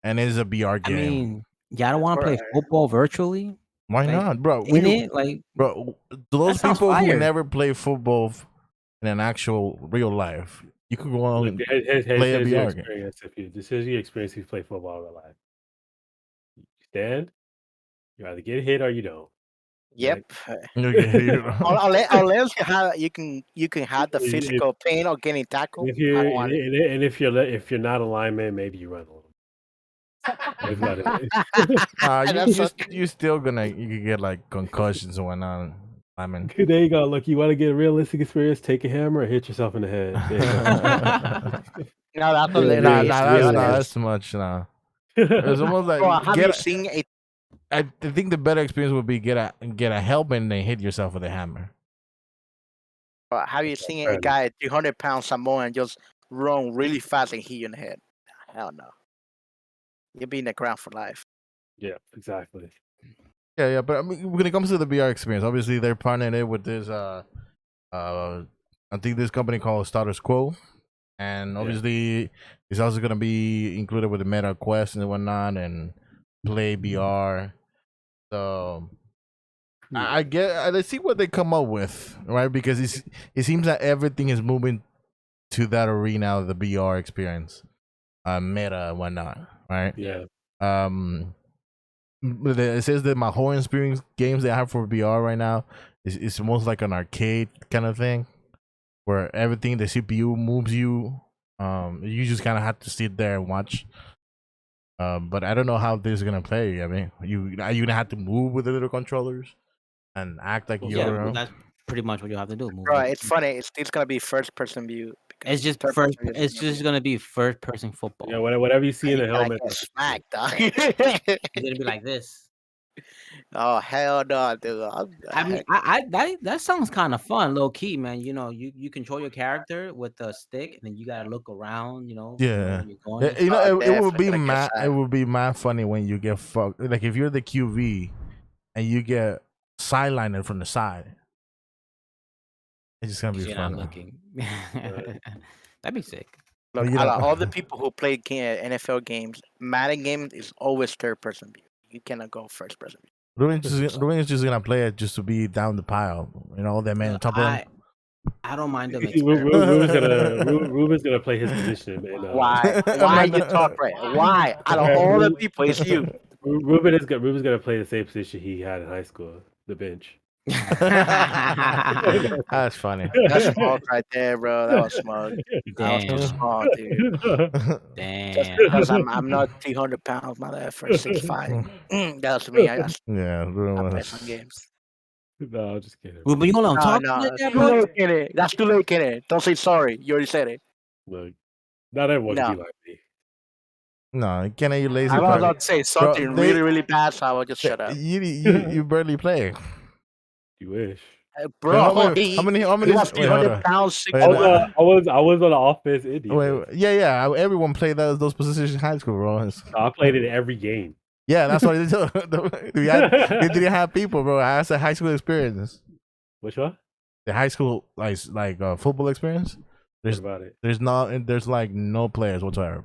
and it is a VR
I
game.
mean, y'all don't want to play
Right.
football virtually
Why
like,
not, bro?
in it? Like,
Bro, those
sounds
people who
fire.
never play football in an actual real life, you could go on
Look,
and
here's
play a
your
VR game.
experience. This is your experience if you play football in real life. You stand, you either get hit or you don't.
Yep.
Unless
Unless you can have the physical pain or getting tackled.
If
I
you're
don't want it.
and if you're not a lineman, maybe you run a little. That's about it.
That's
you still gonna you could get like concussions and whatnot. I mean,
There you go. Look, you want to get a realistic experience? Take a hammer and hit yourself in the head. There you go.
No, that's a
Yeah,
little.
nah,
to be
that's
honest.
too much. Nah, it's almost like
Bro, have you seen a
I think the better experience would be get a helmet and then hit yourself with a hammer.
Have you seen
fair
a
enough.
guy 300-pound Samoan just run really fast and hit you in the head? Hell no. You'll be in the ground for life.
Yeah, exactly.
Yeah, but I mean, when it comes to the VR experience, obviously they're partnering it with this I think this company called Status Quo, and obviously it's also gonna be included with the Meta Quest and whatnot, and Play VR. So I get, let's see what they come up with, right? Because it seems that everything is moving to that arena of the VR experience, Meta and whatnot, right?
Yeah.
It says that my whole experience games they have for VR right now is almost like an arcade kind of thing, where everything the CPU moves you. You just kind of have to sit there and watch. But I don't know how this is gonna play. I mean, are you gonna have to move with the little controllers and act like
yeah,
you're?
that's pretty much what you have to do. Move
Bro,
it.
it's funny. It's still gonna be first-person view.
It's just
third
first.
person
It's
is gonna
just gonna be first person football.
Yeah, whatever you see in the
You're gonna
helmet.
get smacked, dog.
It's gonna be like this.
Oh hell no, dude!
I mean, that sounds kind of fun, low key, man. You know, you control your character with the stick, and then you gotta look around. You know,
Yeah.
where you're going. and
You know,
Oh,
it would be
definitely gonna get
mad. It
sacked.
would be mad funny when you get fucked. Like if you're the QV and you get sidelined from the side. It's just gonna be
you're not
fun.
looking. That'd be sick.
Look,
you
out of
know-
all the people who play NFL games, Madden games is always third-person view. You cannot go first-person view.
Ruben is just gonna play it just to be down the pile. You know, that man on top of him.
I don't mind them.
Ruben's gonna play his position. And,
Why? Why you top right? Why? Out of all the people, it's you.
Ruben's gonna play the same position he had in high school, the bench.
That's funny.
That's smart right there, bro. That was smart. That was too
Damn.
small, dude. Just
Damn.
because I'm not 300 pounds, my left for 6'5". That's me. I
Yeah, Ruben
play
was-
some games.
No, I'm just kidding.
Ruben, you don't
No,
talk
no,
like that,
too
bro.
late, Kenny. That's too late, Kenny. Don't say sorry. You already said it.
Look, not everyone can be like me.
No, can you lazy?
I was
fuck?
about to say something
they-
really, really bad, so I will just shut up.
You barely play.
You wish.
Bro,
How many?
he
How many?
was
Wait, hold
300
on.
pounds, 6
Wait,
I
no.
was on the offense and
Wait,
defense.
yeah. Everyone played those positions in high school, bro.
I played it in every game.
Yeah, that's what it is. They didn't have people, bro. That's a high school experience.
Which one?
The high school like football experience.
What about it?
There's like no players whatsoever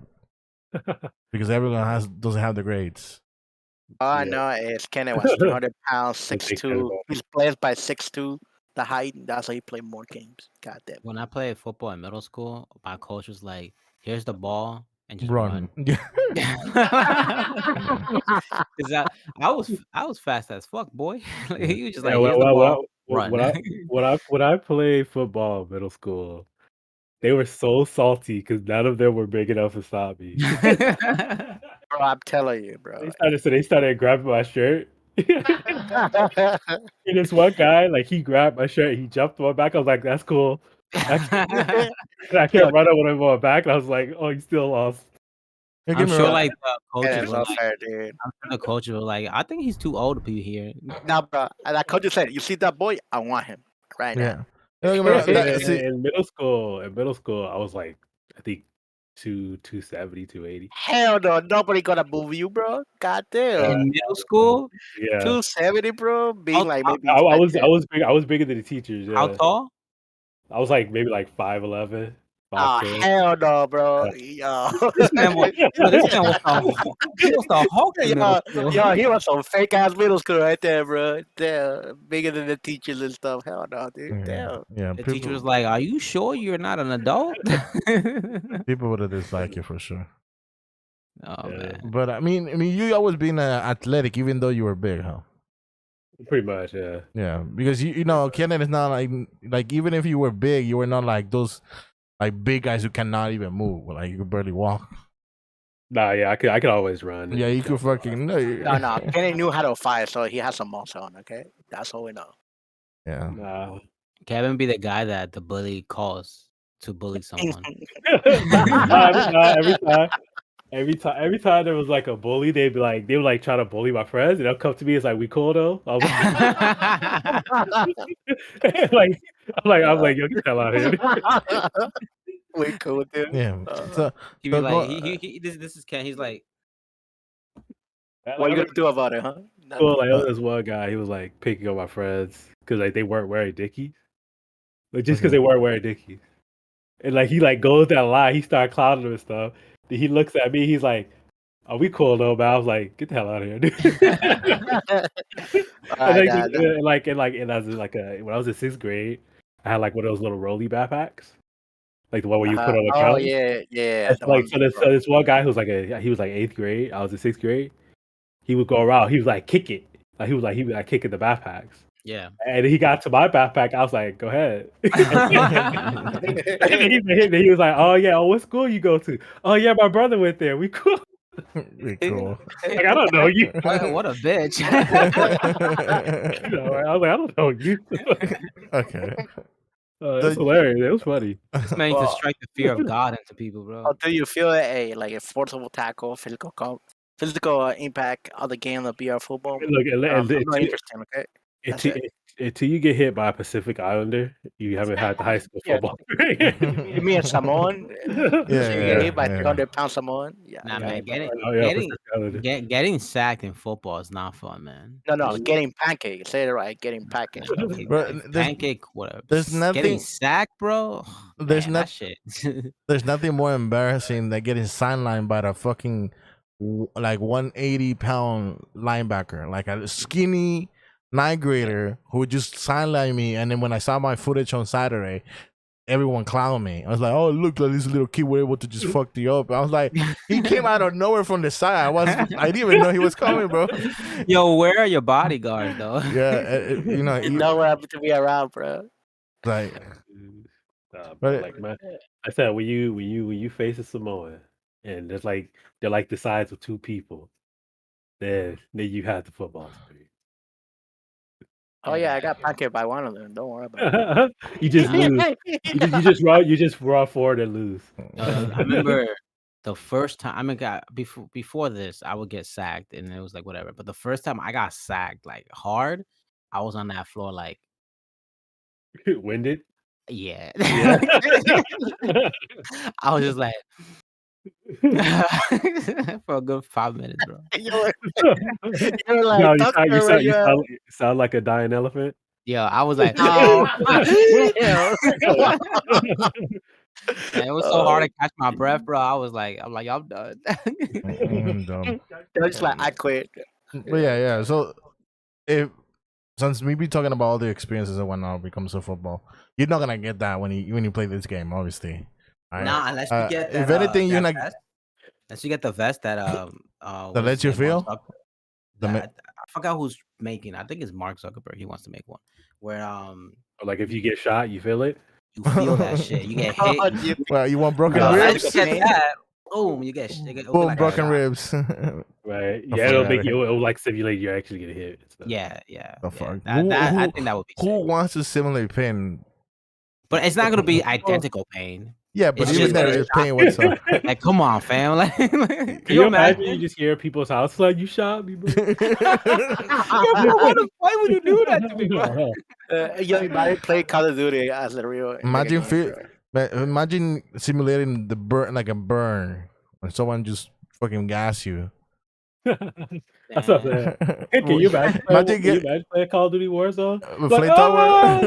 because everyone doesn't have the grades.
All I know is Kenny was 300 pounds,
Big
6'2".
cannonball.
He's played by 6'2". The height, that's how he played more games. God damn.
When I played football in middle school, my coach was like, "Here's the ball and just
Run.
run." Cause I was fast as fuck, boy. Like, he was just like,
Yeah,
"Here's the ball, run."
when I played football in middle school, they were so salty because none of them were big enough to stop me.
Bro, I'm telling you, bro.
They started grabbing my shirt. And this one guy, like, he grabbed my shirt, he jumped on my back. I was like, "That's cool." And I kept running with him on my back, and I was like, "Oh, you still lost."
Yeah,
I'm
give me
sure
right.
like the
And
coaches
it's
were
not
like,
fair, dude.
I'm sure the coaches were like, I think he's too old to be here.
Nah, bro. Like coach just said, you see that boy? I want him right now.
Yeah. Yeah, give me
Bro,
right. See,
in middle school, I was like, I think 270, 280.
Hell no, nobody gonna move you, bro. God damn.
In middle school,
Yeah,
270, bro. Being
how,
like
how,
maybe
I was
5'10".
I was bigger than the teachers.
how
Yeah,
tall?
I was like maybe like 5'11",
Oh
5'10".
hell no, bro. Yo.
This man was this man was he was the Hulk in middle school.
Yo, he was some fake ass middle school right there, bro. Damn, bigger than the teachers and stuff. Hell no, dude. Damn.
yeah,
The teacher was like, "Are you sure you're not an adult?"
people would have disliked you for sure.
Oh man.
But I mean, you always been athletic, even though you were big, huh?
Pretty much, yeah.
Yeah, because you know, Kenan is not like even if you were big, you were not like those like big guys who cannot even move, like you could barely walk.
Nah, yeah, I could always run.
Yeah, you could fucking
No. Kenny knew how to fight, so he has some muscle on. Okay, that's all we know.
Yeah.
Nah.
Kevin be the guy that the bully calls to bully someone.
Every time there was like a bully, they would like try to bully my friends, and they'll come to me. It's like, we cool though. I was I'm like, yo, get the hell out of here.
We cool, dude.
Yeah. So
He be like, this is Ken. He's like,
what are you gonna do about it, huh?
Well, like, there was this one guy, he was like picking on my friends because like they weren't wearing dickies, like just because they weren't wearing dickies, and like he like goes that line, he started clowning them and stuff. Then he looks at me, he's like, "Are we cool though?" But I was like, "Get the hell out of here, dude." And as like when I was in 6th grade, I had like one of those little rolly backpacks, like the one where you put on the ground.
Oh yeah.
That's like so this one guy who's like he was like 8th grade. I was in 6th grade. He would go around. He was like kick it. Like he would like kicking the backpacks.
yeah.
And he got to my backpack. I was like, "Go ahead." And he was like, "Oh yeah, what school you go to? Oh yeah, my brother went there. We cool."
we cool.
Like, I don't know you.
What a bitch.
You know, I was like, I don't know you.
Okay.
It's hilarious. It was funny.
This man used to strike the fear of God into people, bro.
Do you feel a forcible tackle, physical impact of the game of BR football?
Look,
I'm not interested. Okay.
until you get hit by a Pacific Islander, you haven't had the high school
Yeah.
football.
You mean a Samoan? You get hit by 300-pound Samoan? Yeah.
Nah,
yeah.
man, getting sacked in football is not fun, man.
No, getting pancake. Say it right. Getting pancake.
Okay,
Bro,
pancake, whatever.
there's
Getting
nothing-
sacked, bro.
There's
Man, that shit.
There's nothing more embarrassing than getting sidelined by the fucking like 180-pound linebacker, like a skinny 9th grader who just sidelined me. And then when I saw my footage on Saturday, everyone clowned me. I was like, "Oh, it looked like this little kid was able to just fuck you up." I was like, he came out of nowhere from the side. I didn't even know he was coming, bro.
Yo, where are your bodyguards, though?
Yeah, you know,
You know what happened to be around, bro.
like,
But like I said, when you face a Samoan and they're like the size of two people, then you have the football screen.
Oh yeah, I got pancake by one of them. Don't worry about it.
You just lose. You just raw forward and lose.
I remember the first time. I mean, before this, I would get sacked, and it was like whatever. But the first time I got sacked like hard, I was on that floor like,
Winded.
yeah.
Yeah.
I was just like for a good 5 minutes, bro.
You're
No,
like,
you sound like a dying elephant.
Yo, I was like,
oh,
man, it was so hard to catch my breath, bro. I'm like, I'm done.
I'm dumb.
They're just like, I quit.
But yeah. So since we be talking about all the experiences and whatnot when it comes to football, you're not gonna get that when you play this game, obviously. Right?
Nah, unless you get that,
if anything, you're not.
Unless you get the vest that
that lets you feel.
I forgot who's making. I think it's Mark Zuckerberg. He wants to make one where
Like if you get shot, you feel it.
you feel that shit. You get hit.
Well, you want broken
No,
ribs?
you get that. Boom, you get
Boom,
like
broken ribs.
Right. Yeah, it'll like simulate you're actually gonna hit.
Yeah.
The fuck?
I think that would be
who
sick.
wants to simulate pain?
But it's not gonna be identical pain.
Yeah, but
It's
even
just
there,
gonna
it's paying what's up.
like, come on, fam. Like, can
Can you imagine you just hear people's house like you shot me, bro?
Yo, bro, why would you do that to me, bro?
Imagine play Call of Duty as a real
Imagine
game, bro.
imagine simulating the burn like a burn when someone just fucking gas you.
That's what I'm saying. Hey, can you imagine playing Call of Duty Warzone?
With
Like,
flamethrower?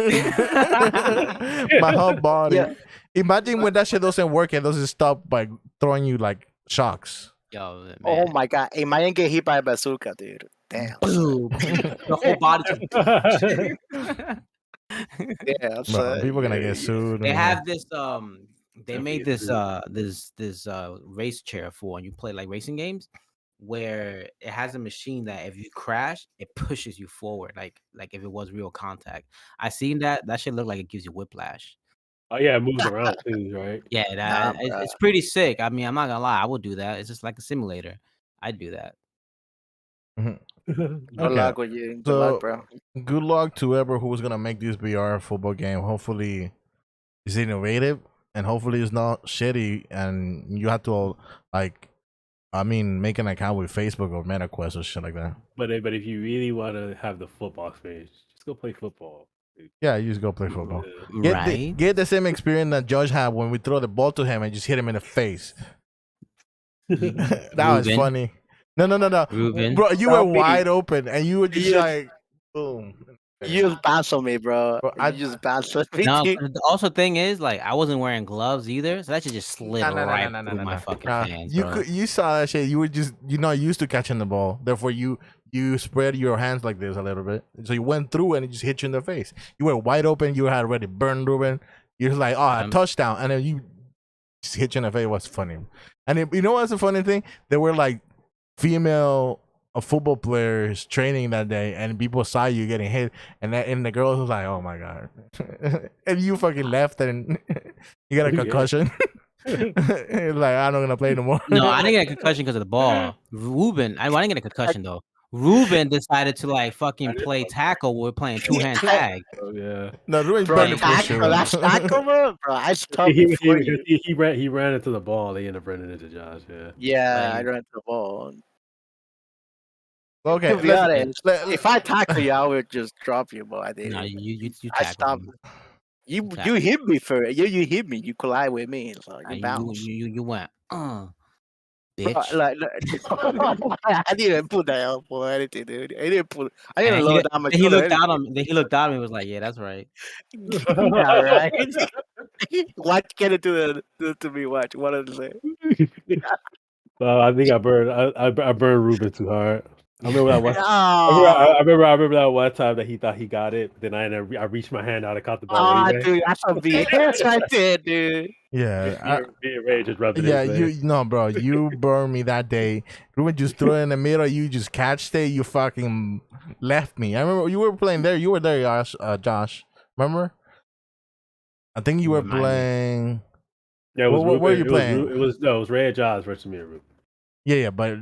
oh!
My whole body.
Yeah.
Imagine when that shit doesn't work and doesn't stop by throwing you like shocks.
Yo, man.
Oh my god! Imagine get hit by a bazooka, dude. Damn.
Boom. The whole body just
Yeah,
Bro,
son.
people gonna get sued.
They
and,
have this they
That'd
made
be
this
true.
race chair for when you play like racing games where it has a machine that if you crash it pushes you forward like if it was real contact. I seen that shit look like it gives you whiplash.
Oh yeah, it moves around too, right?
Yeah,
Nah,
it's pretty sick. I mean, I'm not gonna lie, I would do that. It's just like a simulator. I'd do that.
Mhm.
Good
Okay.
luck with you. Good
So-
luck, bro.
Good luck to whoever who's gonna make this VR football game. Hopefully, it's innovative and hopefully it's not shitty. And you have to make an account with Facebook or MetaQuest or shit like that.
But if you really want to have the football experience, just go play football. dude.
Yeah, you just go play football.
Yeah.
Right?
Get the same experience that Josh had when we throw the ball to him and just hit him in the face. That was
Ruben.
funny. No.
Ruben.
Bro, you
Bro,
were wide open and you were just
You-
like, boom.
You just bounce on me, bro.
Bro,
You just bounce on me.
No,
dude.
the also thing is like I wasn't wearing gloves either, so that shit just slid right through my fucking hands, bro.
You saw that shit. You were just you're not used to catching the ball. Therefore, you spread your hands like this a little bit. So you went through and it just hit you in the face. You were wide open. You had already burned Ruben. You're just like, oh, a touchdown, and then you just hit you in the face. It was funny. And you know what's the funny thing? There were like female football players training that day, and people saw you getting hit, and the girls was like, "Oh my god!" And you fucking left, and you got a
Yeah.
concussion. It's like I'm not gonna play no more.
No, I didn't get a concussion because of the ball. Ruben, I didn't get a concussion though. Ruben decided to like fucking play tackle. We're playing 2-hand tag.
Oh yeah.
No, Ruben's
Bro,
better for sure.
that's tackle, bro. Bro, I stopped
He,
before you.
he ran into the ball. They ended up running into Josh. Yeah.
Yeah, I
Like-
ran to the ball.
Okay,
To be honest,
let-
if I tackle you, I would just drop you, but I didn't.
No, you
I
tackled
stopped.
him.
You
Tackle.
hit me first. You hit me. You collide with me. So
Nah,
you bounce.
you went,
Bro,
bitch.
like, I didn't put that up or anything, dude. I didn't put. I
And
didn't
he,
lower down my
then he
shoulder.
looked at him. Then he looked at him and was like, "Yeah, that's right."
Yeah, right. Watch, get it to me. Watch. What did I say?
Well, I think I burned Ruben too hard. I remember that one.
Oh,
I remember that one time that he thought he got it. Then I reached my hand out and caught the ball anyway.
dude, that's a BS right there, dude.
yeah,
Me and Ray just rubbed it
yeah,
in his face.
bro, you burned me that day. Ruben just threw it in the middle. You just catched it. You fucking left me. I remember you were playing there. You were there, Josh. Remember? I think you were
Remind me.
playing.
Yeah, it was
What were
Ruben.
you playing?
It was Ray and Josh versus me and Ruben.
Yeah, but.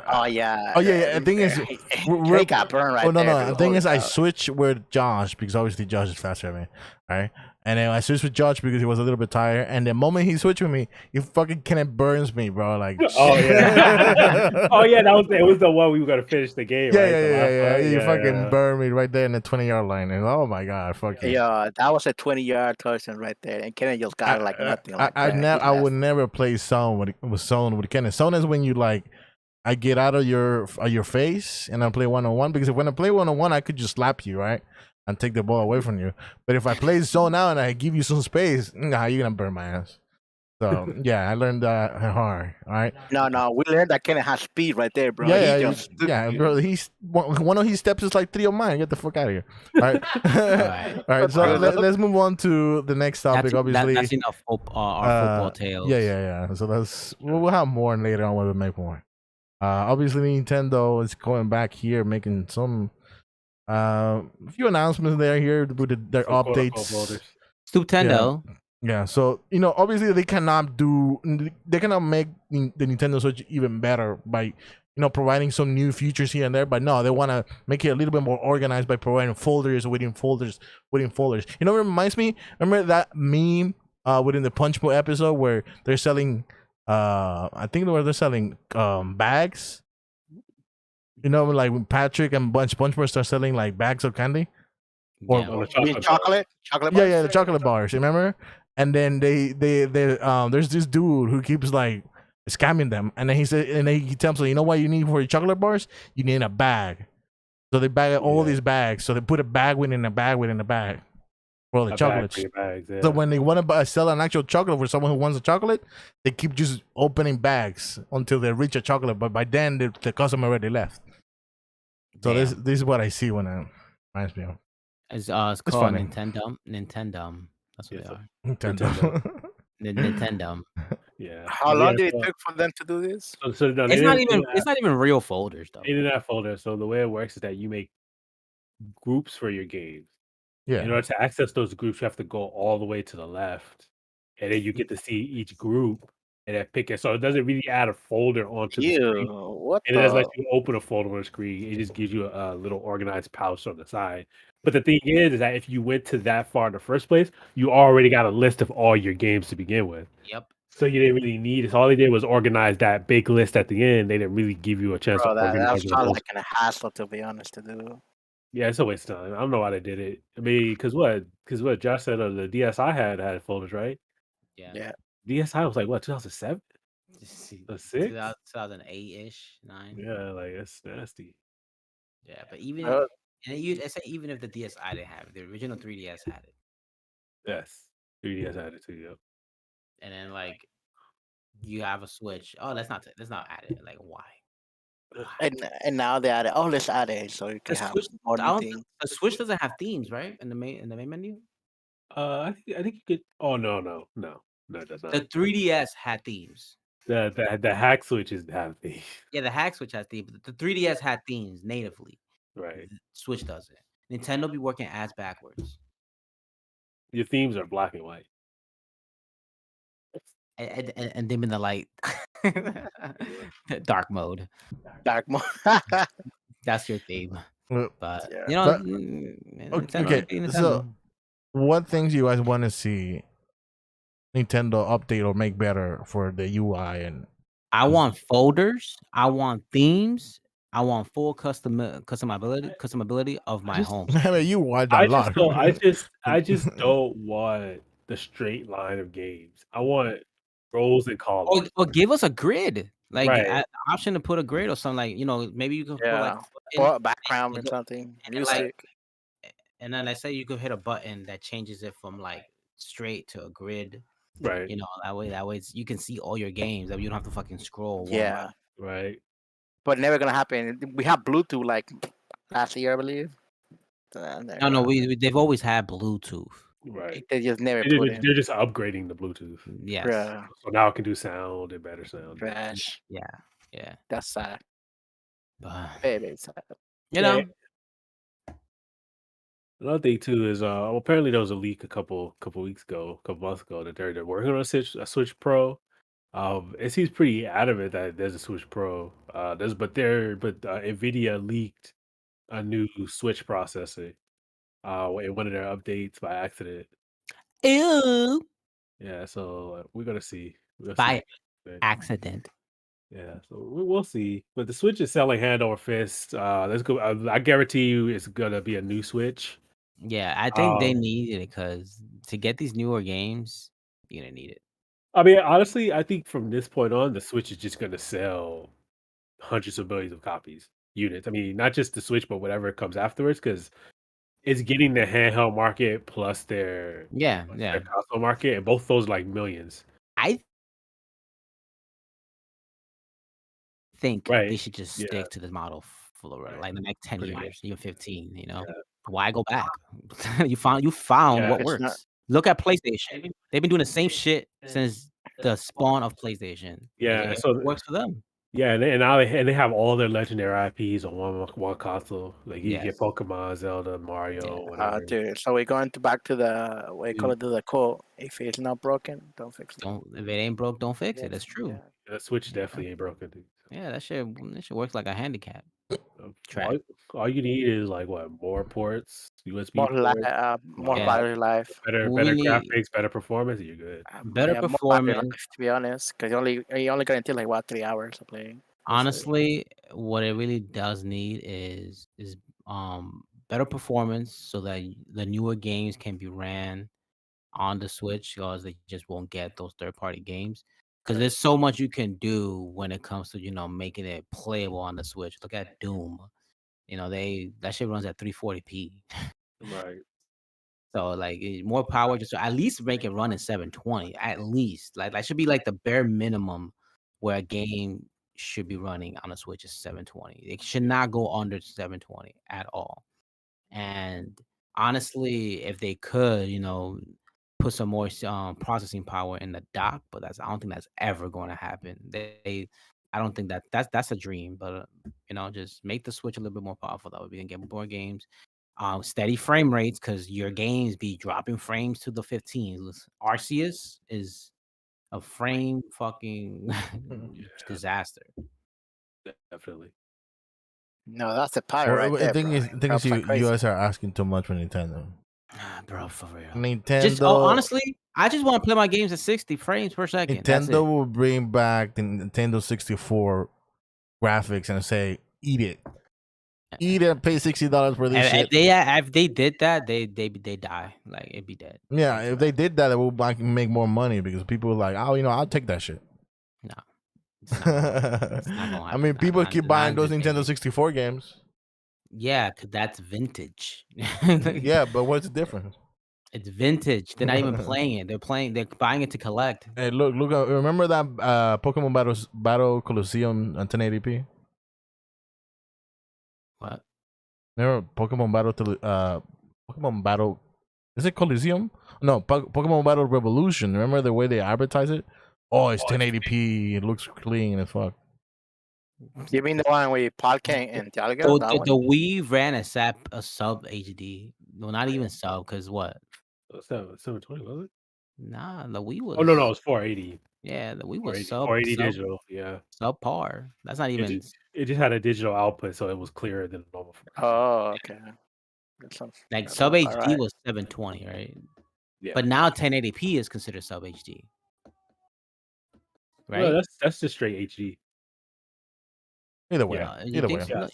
Oh yeah.
Oh, yeah. The thing is,
Ray got burned right
Oh no,
there.
no.
dude.
The thing
Holy
is, I
cow.
switched with Josh because obviously Josh is faster than me, right? And then I switched with Josh because he was a little bit tired. And the moment he switched with me, he fucking kind of burns me, bro. Like,
Oh yeah. Oh yeah, it was the one we were gonna finish the game.
yeah,
right?
yeah,
The
yeah,
last
yeah.
one?
You fucking
yeah.
burned me right there in the 20-yard line. And oh my god, fuck you.
Yeah, that was a 20-yard touchdown right there, and Kenny just got it like nothing. Like that. He
I would
left.
never play zone with zone with Kenneth. Zone is when you like, I get out of your face and I play 1-on-1 because when I play 1-on-1, I could just slap you, right? And take the ball away from you. But if I play zone out and I give you some space, nah, you're gonna burn my ass. So yeah, I learned that hard. All right.
No, we learned that Kenny has speed right there, bro.
Yeah,
He
yeah,
just,
bro. He's one of his steps is like 3 of mine. Get the fuck out of here. All right. All right. So let's move on to the next topic. Obviously,
that's enough our football tales.
Yeah. So we'll have more later on when we make more. Obviously, Nintendo is going back here, making some few announcements here with their
Some quote-unquote
updates.
voters.
Nintendo.
Yeah, so obviously they cannot make the Nintendo Switch even better by providing some new features here and there. But no, they want to make it a little bit more organized by providing folders within folders within folders. It reminds me. Remember that meme within the Punch Bowl episode where they're selling I think where they're selling bags. You know, like when Patrick and SpongeBob start selling like bags of candy. Or
Yeah.
On the
You mean
chocolate
chocolate
yeah,
bars?
yeah, the chocolate bars. Remember? And then they there's this dude who keeps like scamming them, and then he said, and then he tells them, you know what you need for your chocolate bars? You need a bag. So they bag all
Yeah.
these bags. So they put a bag within a bag within a bag for all the
a bag
chocolates.
for your bags. Yeah.
So when they want to sell an actual chocolate for someone who wants a chocolate, they keep just opening bags until they reach a chocolate. But by then, the customer already left. So this
Damn.
this is what I see when it reminds me of
It's
It's
called
funny.
Nintendo. That's what
Yes,
they are.
Nintendo.
Nintendo.
yeah.
How
Yeah,
long did it
so,
take for them to do this?
so no,
It's not even. It's not even real folders though.
they didn't have folder. So the way it works is that you make groups for your games. In
Yeah.
order to access those groups, you have to go all the way to the left, and then you get to see each group and then pick it. So it doesn't really add a folder onto the screen,
Ew, what
and it doesn't let
the?
you open a folder on the screen. It just gives you a little organized pouch on the side. But the thing is that if you went to that far in the first place, you already got a list of all your games to begin with.
Yep.
So you didn't really need it. So all they did was organize that big list at the end. They didn't really give you a chance
Bro,
to
that
organize the
sounds
whole.
like a hassle, to be honest, to do.
Yeah, it's a waste of time. I don't know why they did it. I mean, because what? Because what Josh said, the DSi had folders, right?
Yeah.
Yeah.
DSi was like what 2007, a six?
2008 ish, 9.
Yeah, like that's nasty.
Yeah, but even
Uh,
I say even if the DSi didn't have it, the original 3DS had it,
Yes, 3DS had it too. Yep.
and then like you have a Switch. Oh, that's not added. Like why?
and now they added. Oh, let's add it so you
The
can have
Switch.
more
I
new
don't
things.
think the Switch doesn't have themes, right? In the main menu.
I think you could. Oh no, it does
The
not.
3DS had themes.
The hack switches have the
Yeah, the hack Switch has themes, but the 3DS had themes natively.
right.
Switch doesn't. Nintendo be working ass backwards.
Your themes are black and white.
And dim in the light. Dark mode.
Dark mode.
That's your theme.
Well,
But
Yeah.
you know,
But-
Nintendo
okay,
being
so-
Nintendo.
what things you guys want to see Nintendo update or make better for the UI and
I want folders. I want themes. I want full customability of my home.
I mean, you watch a
I
lot.
just don't. I just don't want the straight line of games. I want rows and columns.
Or give us a grid, like
Right.
option to put a grid or something. Like maybe you can put like
Yeah.
a button,
Or background or
and
something.
then, like,
Music.
and then let's say you could hit a button that changes it from like straight to a grid.
Right.
You know, that way you can see all your games. That you don't have to fucking scroll. one
Yeah.
by-
Right.
But never gonna happen. We have Bluetooth like last year, I believe.
No, they've always had Bluetooth.
Right.
They just never put in.
They're just upgrading the Bluetooth,
Yes.
Bruh,
so now it can do sound and better sound.
trash.
Yeah.
That's sad.
But,
Very sad.
you
Yeah.
know,
Another thing too is apparently there was a leak a couple months ago that they're working on a Switch Pro. It seems pretty adamant that there's a Switch Pro. Nvidia leaked a new Switch processor in one of their updates by accident.
ew,
Yeah, so we're gonna see. We'll
by
see.
accident.
Yeah, so we'll see. But the Switch is selling hand over fist. Let's go. I guarantee you, it's gonna be a new Switch.
Yeah, I think they
Um,
needed it because to get these newer games, you're gonna need it.
I mean, honestly, I think from this point on, the Switch is just gonna sell hundreds of millions of units. I mean, not just the Switch, but whatever comes afterwards, because it's getting the handheld market plus their
Yeah.
console market, and both those like millions.
I think
Right,
they should just
yeah.
stick to this model for
Right.
like the next 10
Pretty
years, even 15. You know,
Yeah.
why go back? you found
Yeah,
what
it's
works.
not-
Look at PlayStation. They've been doing the same shit since the spawn of PlayStation.
Yeah,
It
so
works for them.
yeah, and now they have all their legendary IPs on one console. Like you get
Yes.
Pokemon, Zelda, Mario, whatever.
dude. So we're going to back to the what you call it, the quote. If it's not broken, don't fix it.
If it ain't broke, don't fix it. That's true.
Yeah.
The Switch definitely ain't broken, dude.
Yeah, that shit works like a handicap. Trash.
All you need is like what? More ports, USB
More
ports,
more
Yeah.
battery life.
We
better
need
graphics, better performance. You're good.
better
Yeah, more battery
performance.
life to be honest, because you only guarantee like what 3 hours of playing. That's it.
Honestly, what it really does need is better performance so that the newer games can be ran on the Switch, because they just won't get those third party games. Because there's so much you can do when it comes to making it playable on the Switch. Look at Doom. That shit runs at 340p.
Right.
So like more power, just to at least make it run in 720. At least like that should be like the bare minimum where a game should be running on a Switch is 720. It should not go under 720 at all. And honestly, if they could, put some more processing power in the dock, but I don't think that's ever going to happen. I don't think that's a dream, but just make the Switch a little bit more powerful. That way we can get more games, steady frame rates, because your games be dropping frames to the 15s. Arceus is a frame fucking disaster.
Definitely.
No, that's the pirate right
The
there,
thing
bro.
is,
Drops like
you
crazy.
guys are asking too much for Nintendo.
Bro, for real.
Nintendo,
Honestly, I just want to play my games at 60 frames per second. That's
Nintendo
it.
will bring back the Nintendo 64 graphics and say, "Eat it, eat it, pay $60 for this shit."
If they did that, they die. Like it'd be dead.
Yeah, if they did that, it would make more money because people are like, "Oh, I'll take that shit."
No, it's not gonna happen.
I mean, people keep buying those Nintendo 64 games.
Yeah, cause that's vintage.
Yeah, but what's the difference?
It's vintage. They're not even playing it. They're buying it to collect.
Hey, look! Remember that Pokemon Battle Coliseum on 1080p?
What?
Remember Pokemon Battle? Is it Coliseum? No, Pokemon Battle Revolution. Remember the way they advertise it? Oh, it's 1080p. It looks clean as fuck.
You mean the one with Palkia and Dialga? That
The
one?
Wii ran a sub HD. No, not even sub. Cause what?
720 was it?
Nah, the Wii was.
Oh no, it's 480.
Yeah, the Wii was
480 digital. Yeah.
subpar. That's not even.
It just had a digital output, so it was clearer than normal.
Oh, okay. That sounds
Like
that
sub
sounds
HD
about right.
was 720, right?
Yeah.
But now 1080p is considered sub HD,
No,
right?
that's just straight HD.
Either way,
Yeah.
You
either
think
way.
so?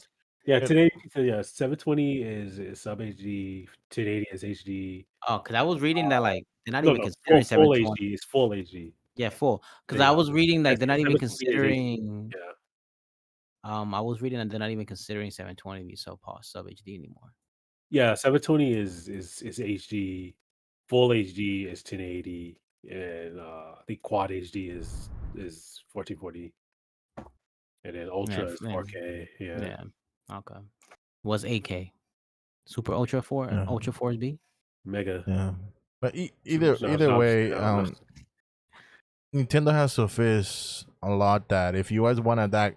Yeah, 1080. So yeah, 720 is sub HD. 1080 is HD.
Oh, because I was reading that like they're not
No,
even
no,
considering
full
720.
HD is full HD.
Yeah, full. Because
Yeah.
I was reading like they're not even
720 is HD.
considering.
Yeah.
I was reading that they're not even considering 720 to be sub HD anymore.
Yeah, 720 is HD. Full HD is 1080, and I think quad HD is 1440, and then ultra is 4K. Yeah.
Yeah. Okay. Was 8K. Super Ultra 4 and
Yeah.
Ultra 4B?
Mega.
Yeah, but
Super- no,
either
no,
way,
no,
Nintendo has sufficed a lot that if you guys wanted that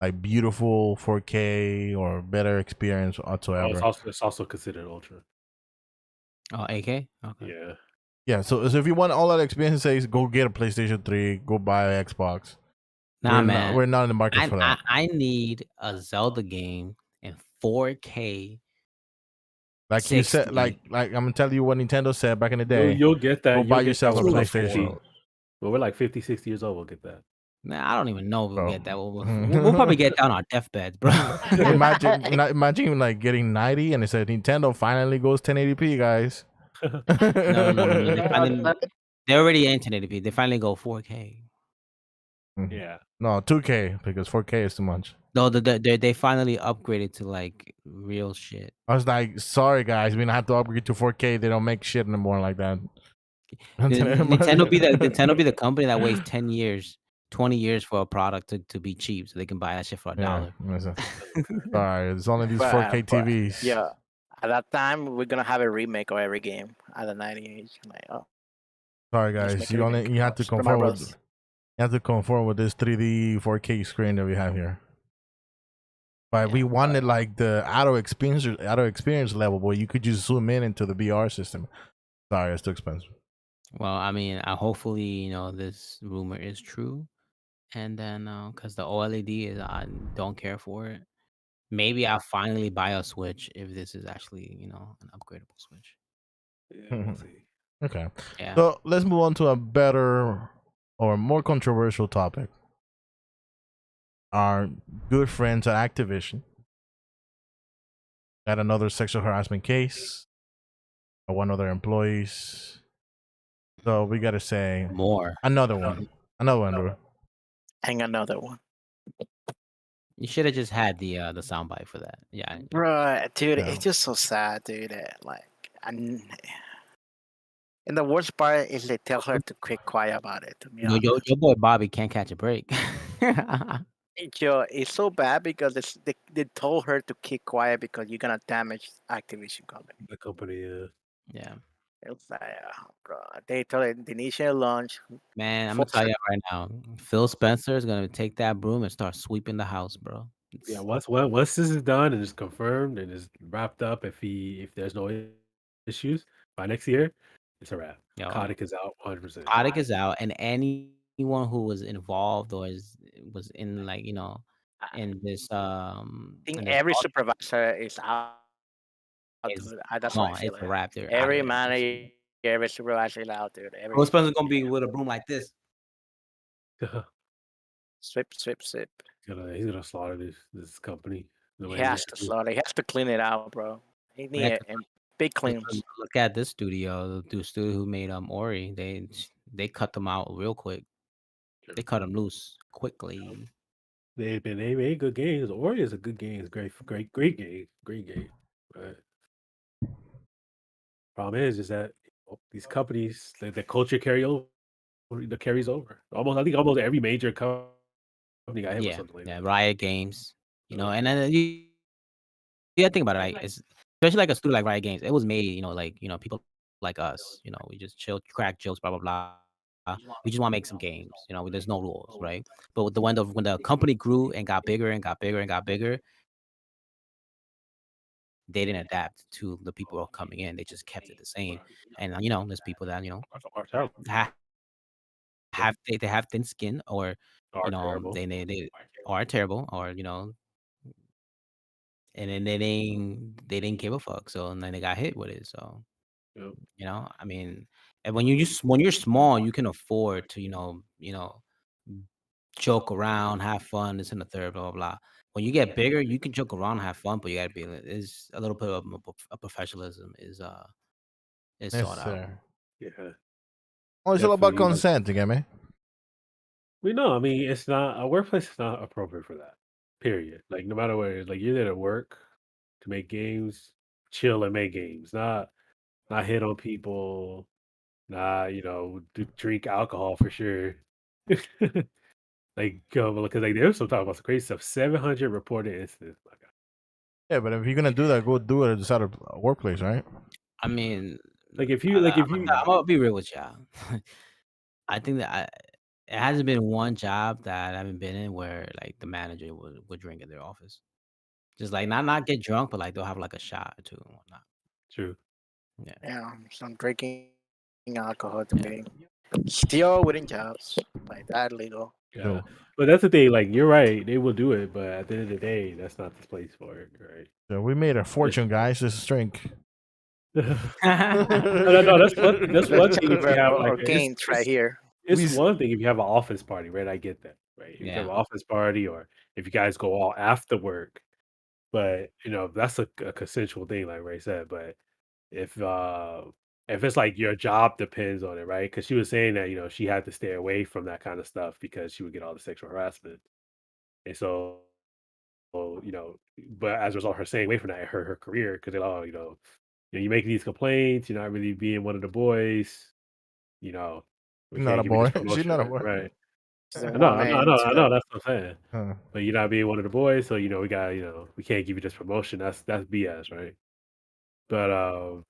like beautiful 4K or better experience whatsoever,
it's also considered ultra.
Oh, 8K? Okay.
Yeah.
yeah. So if you want all that experience, say go get a PlayStation 3, go buy an Xbox.
Nah,
we're
man.
we're not in the market for that.
I need a Zelda game in 4K.
Like you said, like I'm gonna tell you what Nintendo said back in the day.
You'll get that.
Go buy
You'll get
yourself
that
a
when we're like
PlayStation.
50. When we're like 50, 60 years old, we'll get that.
Man, I don't even know if we'll
Bro.
get that. We'll probably get down our deathbeds, bro.
imagine like getting 90 and it said Nintendo finally goes 1080p, guys.
No. They already in 1080p. They finally go 4K.
Yeah.
No, 2K because 4K is too much.
No, they finally upgraded to like real shit.
I was like, sorry guys, we don't have to upgrade to 4K. They don't make shit anymore like that.
Nintendo be the company that waits 10 years, 20 years for a product to be cheap, so they can buy that shit for $1.
Sorry, it's only these 4K TVs.
Yeah, at that time we're gonna have a remake of every game at the 90 age. Like, oh,
sorry guys, you have to conform with this 3D 4K screen that we have here. But we wanted like the auto experience level where you could just zoom in into the VR system. Sorry, it's too expensive.
Well, I mean, hopefully, this rumor is true, and then because the OLED is, I don't care for it. Maybe I'll finally buy a Switch if this is actually, an upgradable Switch.
Yeah, we'll see.
Okay.
Yeah.
So let's move on to a better or more controversial topic. Our good friends at Activision had another sexual harassment case of one of their employees. So we gotta say
More.
another one. Another one, bro.
And another one.
You should have just had the soundbite for that. Yeah.
Bruh, dude,
Yeah.
it's just so sad, dude. And the worst part is they tell her to keep quiet about it, to be honest.
Your boy Bobby can't catch a break.
Yo, it's so bad because they told her to keep quiet because you're gonna damage Activision company.
The company,
Yeah.
It's like, bro, they told her the initial launch.
Man, I'm gonna tell you right now, Phil Spencer is gonna take that broom and start sweeping the house, bro.
yeah. Once this is done and it's confirmed and is wrapped up, if there's no issues by next year, it's a wrap.
Yo,
Kotick is out 100%.
Kotick is out, and anyone who was involved or was in in this
I think
in this
every
lawsuit
supervisor is out,
is
dude. That's why I
gone.
feel
It's a
it.
wrap. They're out
Every
of there.
manager, every supervisor is out, dude.
Phil Spencer's gonna be with a broom like this.
Sweep, sweep, sweep.
He's gonna slaughter this company the
He
way he
has to slaughter. He has to clean it out, bro. He
Yeah,
need
'cause
a big cleans.
look at this studio, the studio who made Ori. They cut them out real quick. They cut them loose quickly.
they made good games. Ori is a good game. It's great game. Great game. But problem is that these companies, the culture carries over. I think almost every major company got hit with
Yeah,
something like
yeah.
that.
Riot Games,
So,
and then you gotta think about it, right? It's especially like a studio like Riot Games. It was made, people like us. We just chill, crack jokes, blah blah blah. We just want to make some games. There's no rules, right? But with when the company grew and got bigger and got bigger and got bigger, they didn't adapt to the people who are coming in. They just kept it the same. And there's people that
are terrible.
they have thin skin, or
Are terrible.
they are terrible, or and then they didn't give a fuck. So and then they got hit with it. So
Yep.
I mean, and when you're small, you can afford to joke around, have fun, this and the third, blah blah blah. When you get bigger, you can joke around, have fun, but you gotta be is a little bit of a professionalism is sought out.
Necessary.
Yeah.
Oh, it's all about
Definitely.
consent again, man.
We know. I mean, it's not a workplace is not appropriate for that. Period. Like no matter what it is, like you're there to work to make games, chill and make games, not hit on people, not drink alcohol for sure. Like because like there's some talk about some crazy stuff. 700 reported incidents. My God.
Yeah, but if you're gonna do that, go do it inside a workplace, right?
I mean,
Like if you
I'm gonna be real with y'all. I think that it hasn't been one job that I haven't been in where like the manager would drink in their office. Just like not get drunk, but like they'll have like a shot or two and whatnot.
true.
Yeah.
Yeah, some drinking alcohol to
Yeah.
pay. Still within jobs, like that legal.
Yeah.
True.
But that's the thing, like you're right, they will do it, but at the end of the day, that's not the place for it, right?
So we made a fortune, guys. This is drink.
No, that's one thing if you have like
Or gains right here.
it's one thing if you have an office party, right? I get that, right? If you have
Yeah.
an office party or if you guys go all after work, but that's a consensual thing, like Ray said. But if if it's like your job depends on it, right? Because she was saying that she had to stay away from that kind of stuff because she would get all the sexual harassment, and so but as a result, of her staying away from that, it hurt her career because they're like, oh, you make these complaints, you're not really being one of the boys, you know, we
Not a
can't give you this
boy. She's
promotion,
not a boy.
right?
She's a
I know, I know, I
woman
know, I
too.
know. That's what I'm saying.
Huh.
But you're not being one of the boys, so we got we can't give you this promotion. That's BS, right? But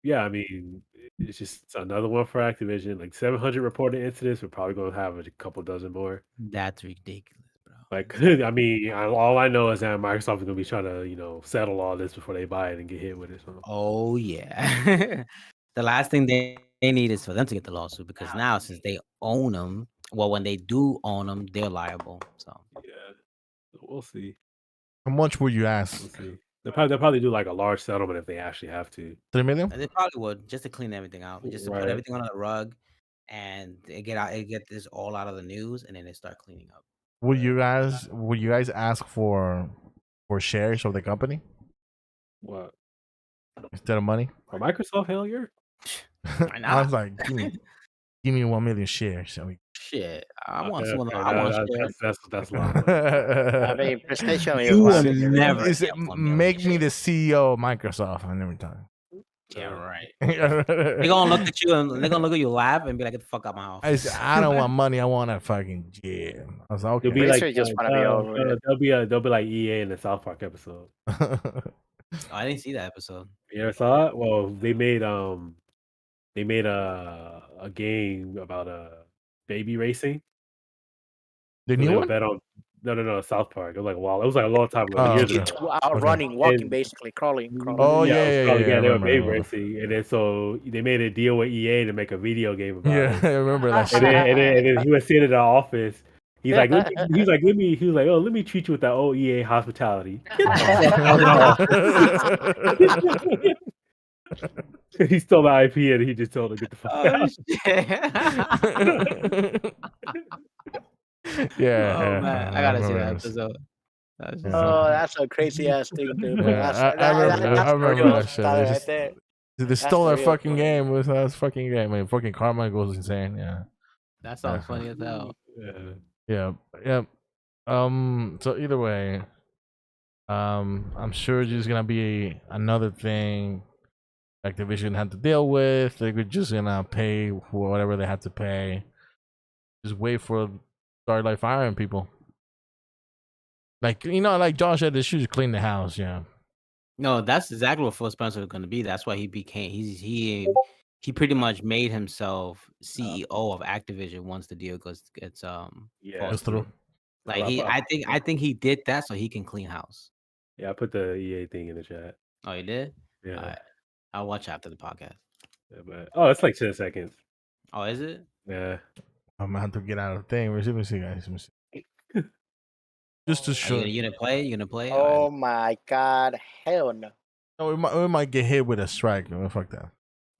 yeah, I mean, it's just another one for Activision. Like 700 reported incidents. We're probably gonna have a couple dozen more.
That's ridiculous, bro.
Like, I mean, all I know is that Microsoft is gonna be trying to settle all this before they buy it and get hit with it. So
Oh yeah. The last thing they need is for them to get the lawsuit because now since they own them, well, when they do own them, they're liable. So
yeah, we'll see.
How much would you
We'll
ask?
see. They'll probably do like a large settlement if they actually have to.
3 million?
They probably would just to clean everything out, just to put
Right.
everything under the rug, and they get this all out of the news, and then they start cleaning up.
Would you guys ask for shares of the company
What?
instead of money?
For Microsoft, hell yeah.
Why
I was
not?
like, give me 1 million shares. I mean,
Shit, I want
Okay,
some of them.
okay,
I want shares.
that's a lot of money.
I mean, PlayStation
You will
is $1 million.
never
Is
get
it,
1 million
make me the
shares.
CEO of Microsoft and every time.
Yeah, right. They're gonna look at you and they're gonna look at you, laugh, and be like, "Get the fuck out my
I
office."
said, I don't want money. I want a fucking gym. I was like,
They'll
okay.
be like,
PlayStation just want to be over it.
they'll be like EA in the South Park episode.
Oh, I didn't see that episode.
You ever saw it? Well, they made a game about baby racing.
The
So
new
they would
one?
bet on no South Park. It was like wow, it was like a long time ago,
Oh,
years
okay.
It's
ago.
Okay.
running, walking,
And
basically crawling.
Oh
yeah, it was
yeah,
probably,
I
they were
remember.
baby racing, and then so they made a deal with EA to make a video game about
Yeah,
it.
I remember that
And
shit.
then he was sitting in the office. He's like, let me treat you with that old EA hospitality. Get the fuck out of the office. He stole the IP and he just told him get the fuck
Oh
out.
shit!
Yeah,
Oh man, I gotta see that
remember this.
episode. That's just
Yeah.
Oh, that's a crazy ass thing, dude. But
Yeah,
that's
I remember.
that's
I
the
remember
real
that shit.
hospitality
They
right
just
there.
they
That's
stole
the
our
real
fucking
story.
game. It was our fucking game. I mean, fucking karma goes insane. Yeah.
that sounds funny as hell.
Yeah.
Yeah. So either way, I'm sure there's gonna be another thing Activision had to deal with. They're just gonna pay for whatever they have to pay. Just wait for Starlight firing people. Like like Josh said, they should just clean the house. Yeah.
No, that's exactly what Phil Spencer is going to be. That's why he he pretty much made himself CEO of Activision once the deal gets
Yeah.
falls
Goes through.
Like
Well,
I think he did that so he can clean house.
Yeah, I put the EA thing in the chat.
Oh, he did?
Yeah.
All right. I'll watch after the podcast.
Yeah, but it's like 10 seconds.
Oh, is it?
Yeah.
I'm gonna have to get out of the thing. Let me see, guys. Let me see. Just to
Are
show.
you gonna play? You gonna play?
Oh my god, hell no.
No, we might get hit with a strike. Fuck that.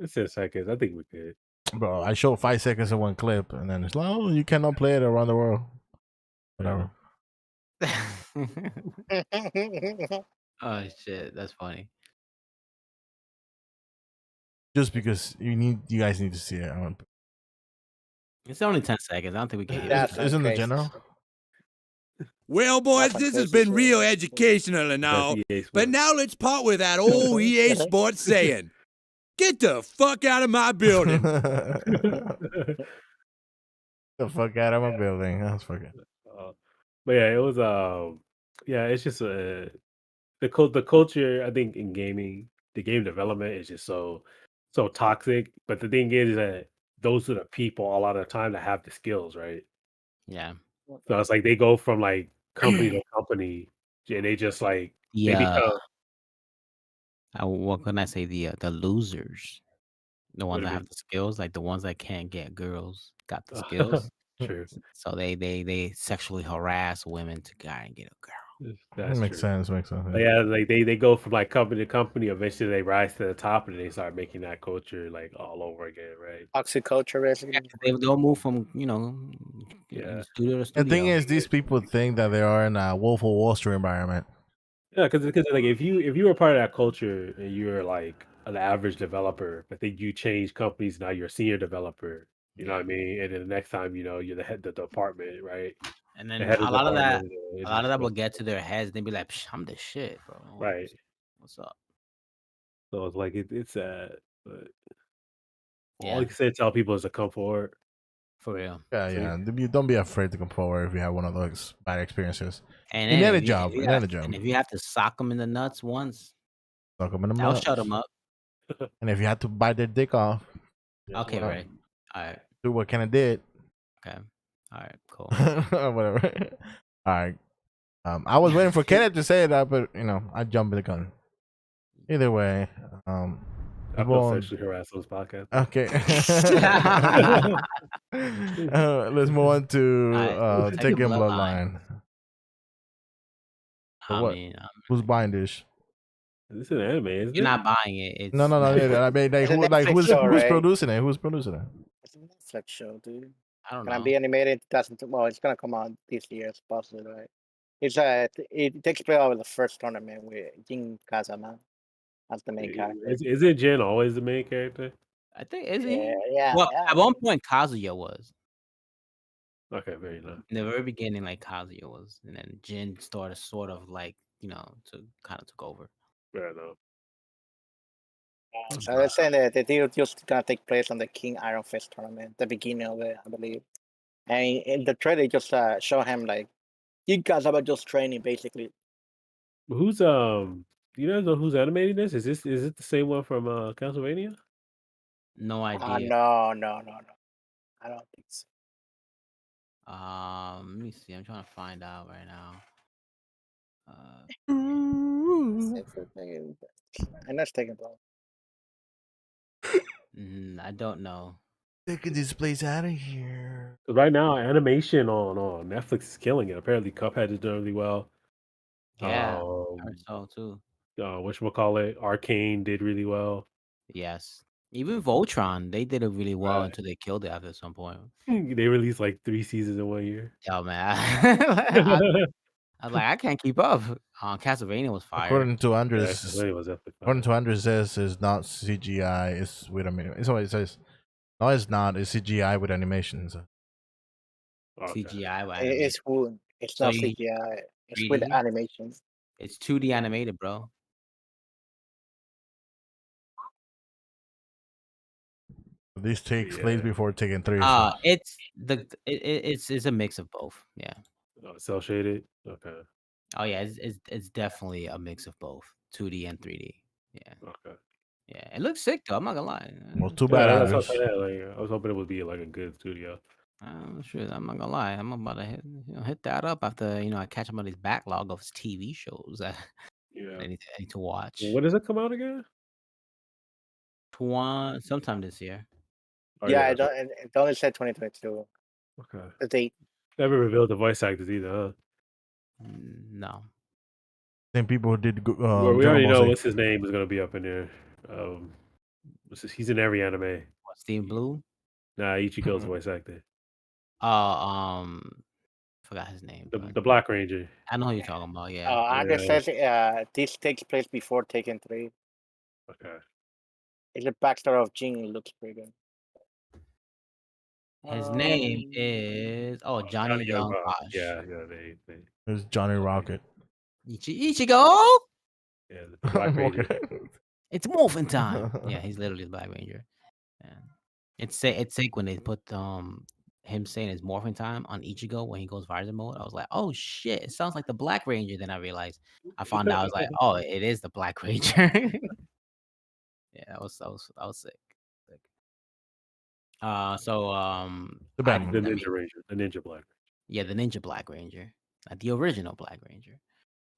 It's 10 seconds. I think we could.
Bro, I showed 5 seconds of one clip, and then it's like, oh, you cannot play it around the world. Whatever.
Oh shit, that's funny.
Just because you guys need to see it.
It's only 10 seconds. I don't think we can.
That's
Isn't the
crazy.
general?
Well, boys,
That's
this has
crazy
been
shit.
real educational and all,
That's EA
but
Sports.
now let's part with that old EA Sports saying, "Get the fuck out of my building."
The fuck out of my building. That's fucking.
But yeah, it was yeah, it's just the culture I think in gaming, the game development is just so toxic. But the thing is that those are the people a lot of the time that have the skills, right?
Yeah.
So it's like they go from like company to company, and they just like they become
What can I say? The losers, the
What
ones
do
that
you
have the skills, like the ones that can't get girls, got the skills.
true.
So they sexually harass women to try and get a girl.
That's
Makes
true.
sense. Makes sense.
But yeah, like they go from like company to company. Eventually, they rise to the top, and they start making that culture like all over again, right?
Toxic culture, basically.
They'll move from
Yeah.
studio to
The
studio.
thing is, these people think that they are in a Wolf of Wall Street environment.
Yeah, because like if you were part of that culture and you're like an average developer, but then you change companies, now you're a senior developer. You know what I mean? And then the next time, you're the head of the department, right?
And then
The head
a lot of that,
department,
a lot of that will get to their heads. They'll be like, "Psh, I'm the shit, bro."
right.
What's up?
So it's like it's sad, but all
Yeah,
you can say tell people is to come forward.
for real.
Yeah,
See?
yeah. Don't be afraid to come forward if you have one of those bad experiences.
And
You
then
need a
if
job.
if
You
you
need
have,
a job.
and if you have to sock them in the nuts once,
Suck 'em in the
that'll
nuts.
shut them up.
And if you had to bite their dick off,
Okay,
what up?
right. All right.
do what Kenna did.
Okay. All right. Cool.
Whatever. All right. I was waiting for Kenneth to say that, but I jumped the gun. Either way,
I
let's move
feel
on.
sexually harassed on this podcast.
Okay. Let's move on to
Alright,
Taking
Bloodline.
Bloodline. For
I
what?
mean,
Who's buying this?
This is an anime, isn't
you're
it?
not buying it. It's
No, no, no.
Netflix.
I mean,
It's a Netflix show,
who's
right?
producing it? Who's producing it?
It's a Netflix show, dude.
I don't
Gonna
know.
be animated. Doesn't well. It's gonna come out this year, supposedly, right? It takes place over the first tournament with Jin Kazama as the main character.
Isn't Jin always the main character?
I think is
Yeah,
he?
yeah,
Well,
yeah.
at one point Kazuya was.
Okay, very nice.
In the very beginning, like Kazuya was, and then Jin started sort of like to kind of took over.
Fair enough.
So they're saying that the deal just gonna take place on the King Iron Fist tournament, the beginning of it, I believe. And in the trailer, just show him like you guys about just training basically.
Who's do you guys know who's animating this? Is it the same one from Castlevania?
No idea.
No. I don't think so.
Let me see. I'm trying to find out right now.
I know it's taking place.
I don't know.
Taking this place out of here.
Because right now, animation on Netflix is killing it. Apparently, Cuphead is doing really well.
Yeah, I heard so too.
Whatchamacallit, Arcane did really well.
Yes, even Voltron, they did it really well
Right.
until they killed it after some point.
They released like 3 seasons in 1 year.
Yo, man, I was like, I can't keep up. Castlevania was fire.
According to
Yeah,
Andres,
Castlevania was epic.
according to Andres, says it's not CGI. It's with animation. So it says no, it's not. It's CGI with animations.
Okay.
CGI. With
It's wood. It's
So
not
you-
CGI. It's with
3D?
animations.
It's 2D animated, bro.
This takes place
Yeah.
before Taken 3. So
It's a mix of both. Yeah.
Cell shaded. Okay.
Oh yeah, it's definitely a mix of both 2D and 3D. Yeah.
Okay.
Yeah. It looks sick though. I'm not gonna lie.
well, too bad,
Yeah, that's what
Andres.
I said. Like, I was hoping it would be like a good studio.
I'm sure. I'm not gonna lie. I'm about to hit that up after I catch up on this backlog of TV shows that
Yeah.
I need to watch.
When does it come out again?
Sometime this year.
Oh, yeah, it only said 2022.
Okay.
The date.
Never revealed the voice actors either, huh?
No.
Same people who did.
Well, we
Dragon
already
Ball
know
Z.
what's his name is gonna be up in there. He's in every anime.
Steve Blue.
Nah, Ichigo's voice actor.
Forgot his name.
The Black Ranger.
I know who you're talking about. Yeah.
Andres says this takes place before Taken 3.
Okay.
It's a backstory of Jin. It looks pretty good.
His name is Johnny Young
Bosch.
Bosch.
Yeah, they
It's Johnny Rocket.
Ichigo.
yeah, the Black Ranger.
It's morphin' time. Yeah, he's literally the Black Ranger. Yeah. It's sick when they put him saying it's morphin' time on Ichigo when he goes visor mode. I was like, oh shit, it sounds like the Black Ranger. Then I found out I was like, oh, it is the Black Ranger. Yeah, that was sick.
The bad
The
movie.
Ninja Ranger, the Ninja Black.
Yeah, the Ninja Black Ranger, the original Black Ranger.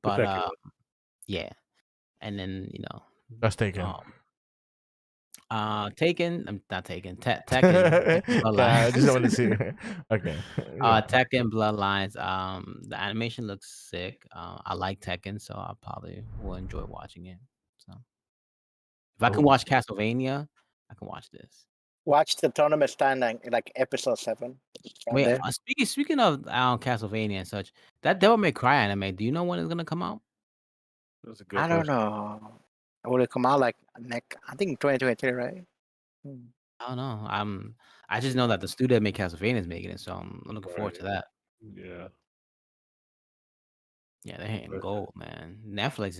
But
But yeah, and then
That's Taken.
Taken. I'm not Taken. Tekken.
I just want to see. Okay.
Tekken Bloodlines. The animation looks sick. I like Tekken, so I probably will enjoy watching it. So if I can watch Castlevania, I can watch this.
Watch the tournament standing like episode 7. Right
Wait,
there.
speaking of Castlevania and such, that Devil May Cry anime. Do you know when it's gonna come out?
That's a good
I don't
question.
know. Will it come out like I think 2023, right?
I don't know. I just know that the studio that made Castlevania is making it, so I'm looking forward to that.
Yeah.
Yeah, they're hitting gold, man. Netflix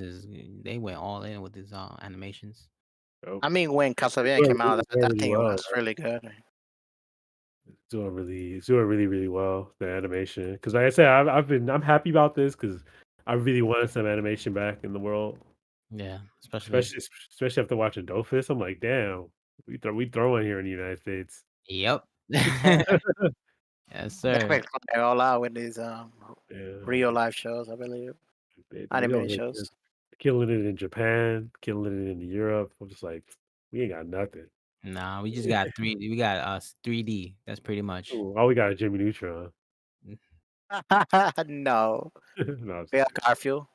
they went all in with these animations.
I mean, when Castlevania came out, that
really
thing
well,
was really good.
It's doing really, really well, the animation. Because like I said, I'm happy about this because I really wanted some animation back in the world.
Yeah, especially
After watching Dofus, I'm like, damn, we throwing here in the United States.
Yep. Yes, sir.
Netflix went all out with these
Yeah.
real life shows, I believe.
They
Anime
over there
shows.
killing it in Japan, killing it in Europe. I'm just like, we ain't got nothing.
Nah, we just got we got 3D. That's pretty much.
Ooh, all we got is Jimmy Neutron.
No.
No,
Yeah, Garfield.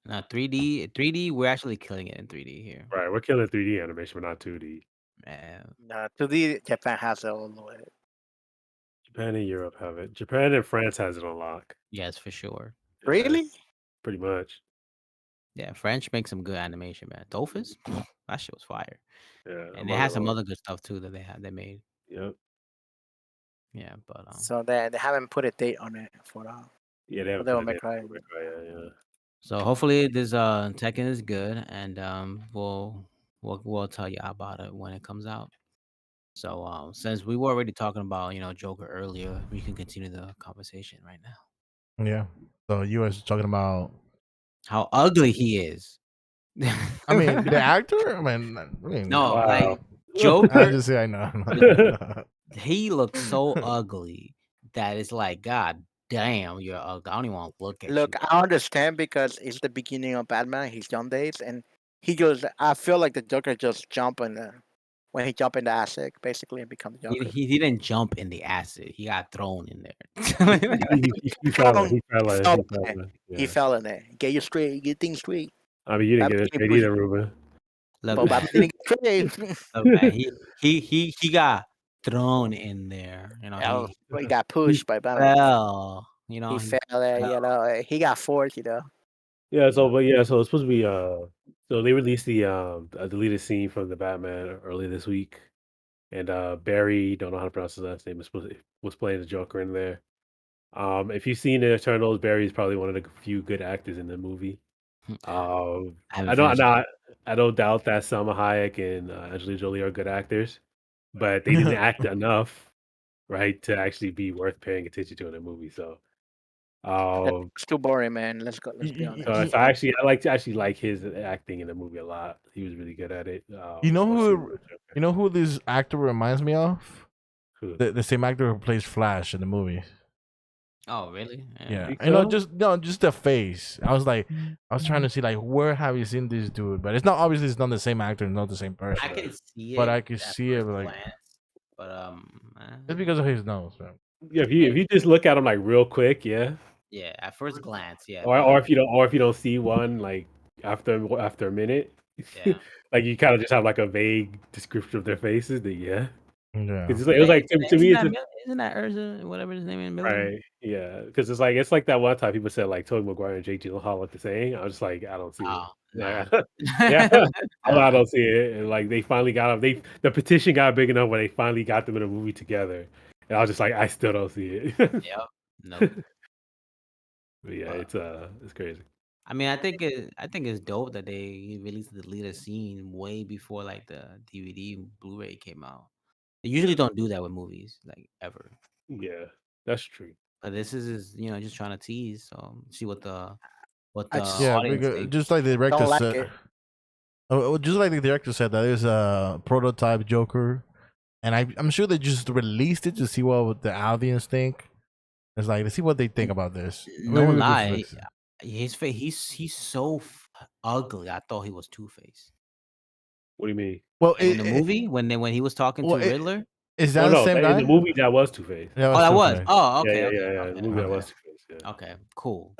Now 3D, we're actually killing it in 3D here.
Right, we're killing 3D animation, but not 2D.
No, 2D Japan has it all the way.
Japan and Europe have it. Japan and France has it on lock.
Yes, for sure.
Yeah,
Really?
pretty much.
Yeah, French makes some good animation, man. Dofus, that shit was fire.
Yeah,
And they had some other good stuff too that they made.
Yep.
Yeah, but
So they haven't put a date on it for
Yeah, they have.
Devil May Cry.
Yeah.
so hopefully this Tekken is good, and we'll tell you about it when it comes out. So since we were already talking about Joker earlier, we can continue the conversation right now.
Yeah. So you was talking about
How ugly he is.
I mean the actor? I mean
No,
Wow.
like
I
Joker,
just say I know.
he looks so ugly that it's like, God damn, you're ugly. I don't even want to look at
Look,
you.
I understand because it's the beginning of Batman, his young days, and I feel like the Joker just when he jump in the acid, basically, and become the Joker.
He didn't jump in the acid. He got thrown in there.
He fell in.
He
Yeah.
fell in there. Get things straight.
I mean, you didn't get it straight either, Ruben.
But
Look,
Batman didn't get straight.
okay, he got thrown in there.
He got pushed by Batman.
Fell.
He fell there. He got forced.
Yeah. So it's supposed to be. So they released the a deleted scene from the Batman early this week, and Barry, don't know how to pronounce his last name, was playing the Joker in there. If you've seen the Eternals, Barry is probably one of the few good actors in the movie. I don't doubt that Salma Hayek and Angelina Jolie are good actors, but they didn't act enough, right, to actually be worth paying attention to in a movie. So,
It's too boring, man. Let's be honest.
so I actually like his acting in the movie a lot. He was really good at it.
You know who this actor reminds me of?
Who?
The same actor who plays Flash in the movie.
Oh, really?
Yeah,
Think
I know,
so?
just the face. I was trying to see like where have you seen this dude, but it's not obviously it's not the same actor, not the same person.
I can see it,
but I can
at
see it
first
like
glance, but
just because of his nose. Man.
Yeah, if you just look at him like real quick, yeah.
yeah, at first glance, yeah.
Or if you don't see one like after a minute,
Yeah.
like you kind of just have like a vague description of their faces, then yeah.
Yeah,
Because it was like to me,
isn't that Urza, whatever his name is, Miller?
right, yeah. Because it's like that one time people said like Tobey Maguire and Jake Gyllenhaal look the same. I was just like, I don't see
Oh,
it.
nah.
Yeah, I don't see it. And like they finally got them. The petition got big enough where they finally got them in a movie together. And I was just like, I still don't see it.
Yep. Nope.
But yeah, it's crazy.
I mean, I think it's dope that they released the deleted scene way before like the DVD Blu-ray came out. They usually don't do that with movies, like ever.
Yeah, that's true.
But this is just trying to tease, so see what the
yeah,
audience
because
thinks.
just like the director
Don't like
said,
it.
just like the director said, that is a prototype Joker, and I'm sure they just released it to see what the audience think. It's like to see what they think about this.
No
Maybe we could
lie,
fix it.
his face, he's so ugly. I thought he was Two-Face.
What do you mean?
Well,
In the movie when he was talking to Riddler.
Is that the same guy?
In the movie that was Two-Face.
Yeah,
Oh, that was.
Two-Face.
Oh, okay.
Yeah.
Okay,
In the movie that was Two-Face. Yeah.
okay. Cool.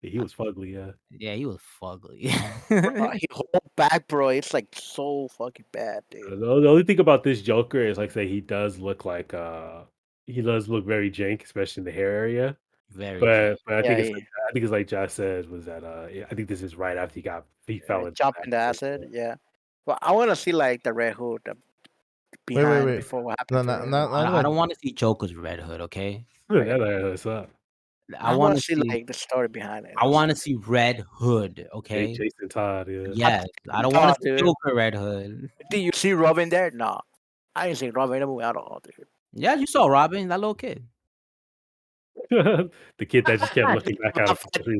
Yeah, he was fugly. Yeah.
Yeah, he was fugly.
His whole back, bro, it's like so fucking bad, dude.
The only thing about this Joker is like say he does look very jank, especially in the hair area.
Very.
But I
Yeah,
think it's like Josh said was that I think this is right after he fell into
jump in the acid. Yeah. Well, I want to see like the Red Hood behind
wait.
before what
No,
happened.
I don't want to see Joker's Red Hood. Okay.
What's up?
I want to see like the story behind it.
I want to see Red Hood. Okay.
Jason Todd. Yeah.
Yes, I don't want to see
dude.
Joker Red Hood.
Did you see Robin there? No, I didn't see Robin in the movie at all, dude.
Yeah, you saw Robin, that little kid.
The kid that just kept looking back at him.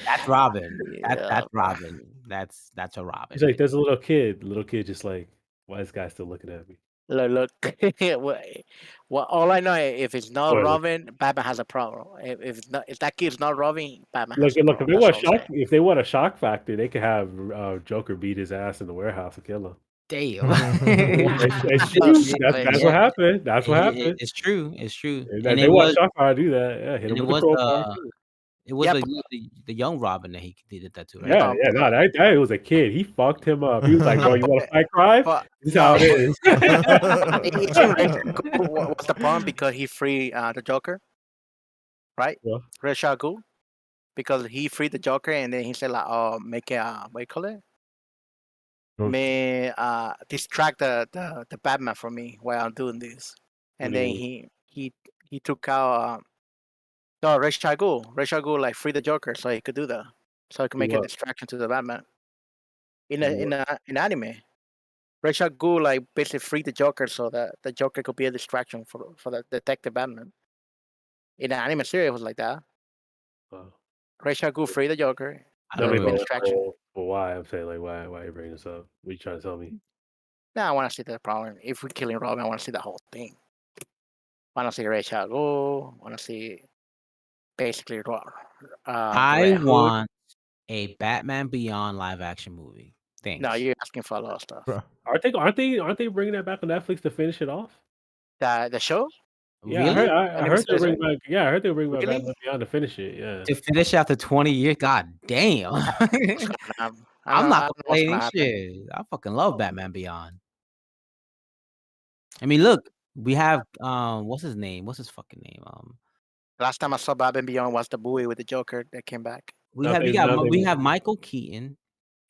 That's Robin.
Yeah.
That's Robin. That's a Robin.
He's like, there's a little kid. Little kid just like, why is this guy still looking at me?
Look. Well, all I know is if it's not
Spoiler.
Robin, Batman has a problem. If that kid's not Robin, Batman
Look,
has a problem.
if they want a shock factor, they could have Joker beat his ass in the warehouse and kill him.
Damn.
It's true. That's what happened. That's what happened.
It's true.
And they want shock factor to do that. Yeah, hit him with the crowbar.
It was
Yeah,
the young Robin that he did that too, right?
Yeah,
no,
no, that was a kid. He fucked him up. He was like,
no,
"Bro, you want to fight crime?
but
This is how
no,
it is."
isn't Red Shadow was the problem because he freed the Joker, right?
Yeah.
Red Shadow, because he freed the Joker and then he said like, "Oh, make it what you call it? May distract the Batman from me while I'm doing this."
What
And
do you
then
mean?
he took out no Red Shadow. Red Shadow like free the Joker so he could do that, so he could
Do
make a
what?
distraction to the Batman
Do what?
in anime. Rachel Gu like basically freed the Joker so that the Joker could be a distraction for the detective Batman. In the anime series, it was like that.
Uh,
Rachel Gu freed the Joker.
I
no, I
It
don't
could
mean,
be a
remember.
distraction.
but why? I'm saying like, why are you bringing this up? What are you trying to tell me?
Now I want to see the problem. If we're killing Robin, I want to see the whole thing. I want to see Rachel Gu. I want to see basically
I
Red Hood.
want a Batman Beyond live action movie.
No,
Thanks.
you're asking for a lot of stuff.
Bro.
Aren't they bringing that back on Netflix to finish it off?
The show?
Yeah,
Really?
I heard they bring back. Yeah, I heard they bring back
Really?
Batman Beyond to finish it. Yeah.
To finish after 20 years? God damn.
What's gonna happen? I
I'm
don't,
not
I don't know what's gonna
complaining.
happen.
Shit. I fucking love Batman Beyond. I mean, look, we have what's his name? What's his fucking name?
Last time I saw Batman Beyond was the movie with the Joker that came back.
We
Now
have
now
we have Michael Keaton.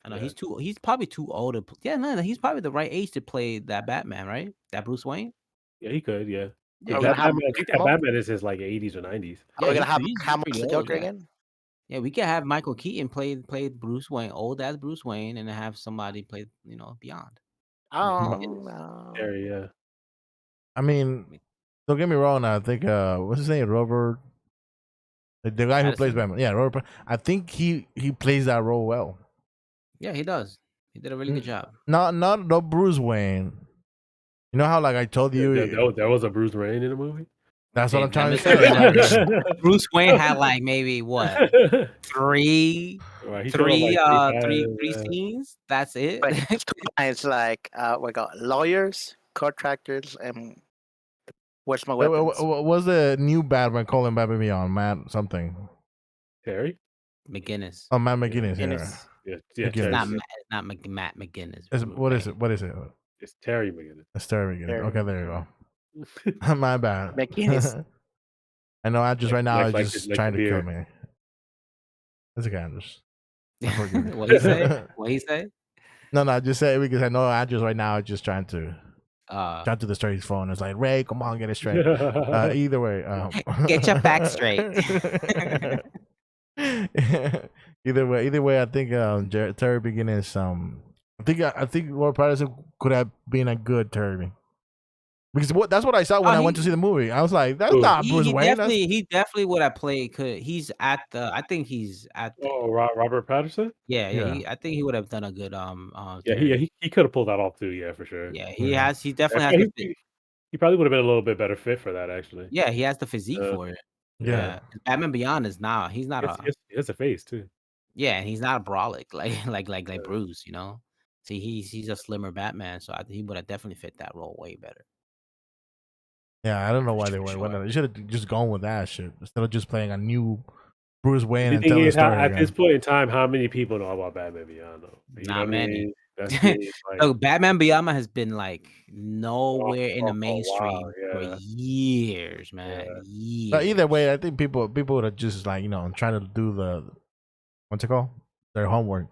I know
Yeah.
he's probably too old to yeah, no, he's probably the right age to play that Batman, right? That Bruce Wayne?
Yeah, he could. Yeah.
Yeah,
Are we
That
gonna have
Batman, I think that
Mark?
Batman is his like 80s or 90s.
Are we
yeah,
gonna have
he's
Hamill as
pretty
the
old,
Joker
yeah.
again?
Yeah, we could have Michael Keaton play Bruce Wayne, old as Bruce Wayne, and then have somebody play, Beyond.
Oh,
Terry, yeah.
I mean, don't get me wrong. I think what's his name, Robert, the guy who plays
Pattinson?
Batman. Yeah, Robert. I think he plays that role well.
Yeah, he does. He did a really good job.
Not Bruce Wayne. You know how like I told you,
There was a Bruce Wayne in the movie.
that's what I'm trying to
Damn it.
say. Like,
Bruce Wayne had like maybe what three
Right, he showed up like
three
3 times.
scenes. That's it.
but his it's like we got lawyers, contractors, and where's my weapons?
what's the new Batman calling Batman Beyond? Matt something.
Terry?
McGinnis.
Oh, Matt McGuinness.
And
Yeah.
it's
Yeah,
McGinnis.
It's
Terry.
not Matt McGinnis.
What is it? What is it?
It's Terry McGinnis.
It's Terry McGinnis.
Terry
Okay, there you go. My bad.
McGinnis.
I know Andrews right now is just
like
trying
the
to kill
beer.
me. That's okay, Andrews. I forgive you.
What he say? What he say?
No, I just say it because I know Andrews right now is just trying to
Uh,
destroy his phone. It's like, Ray, come on, get it straight. Either way,
Get your facts straight.
either way, I think Terry Beginnings. I think Lord Patterson could have been a good Terry. Because that's what I saw when I went to see the movie. I was like, that's
Who?
not Bruce Wayne.
he definitely would have played. He's at the. I think he's at the.
Oh, Robert Patterson?
Yeah.
Yeah.
I think he would have done a good
Yeah,
Terry.
he could have pulled that off too. Yeah, for sure.
Yeah,
Yeah.
he definitely has
Yeah,
the fit.
he probably would have been a little bit better fit for that actually.
Yeah, he has the physique for it.
Yeah.
Batman Beyond is not. He's not a.
He has a face too.
Yeah, and he's not a brolic like Bruce. See, he's a slimmer Batman, so I think he would have definitely fit that role way better.
Yeah, I don't know why they
For
went.
sure.
They should have just gone with that shit instead of just playing a new Bruce Wayne
The
and
thing
telling the
is,
story
at
again.
this point in time, how many people know about Batman Beyond though? You know
Not
what I
many.
mean? That's the thing, like,
So Batman Beyond has been like nowhere in
for
the
a
mainstream
while,
for
yeah.
years, man.
Yeah.
Years.
But either way, I think people would have just like trying to do the what's it called, their homework.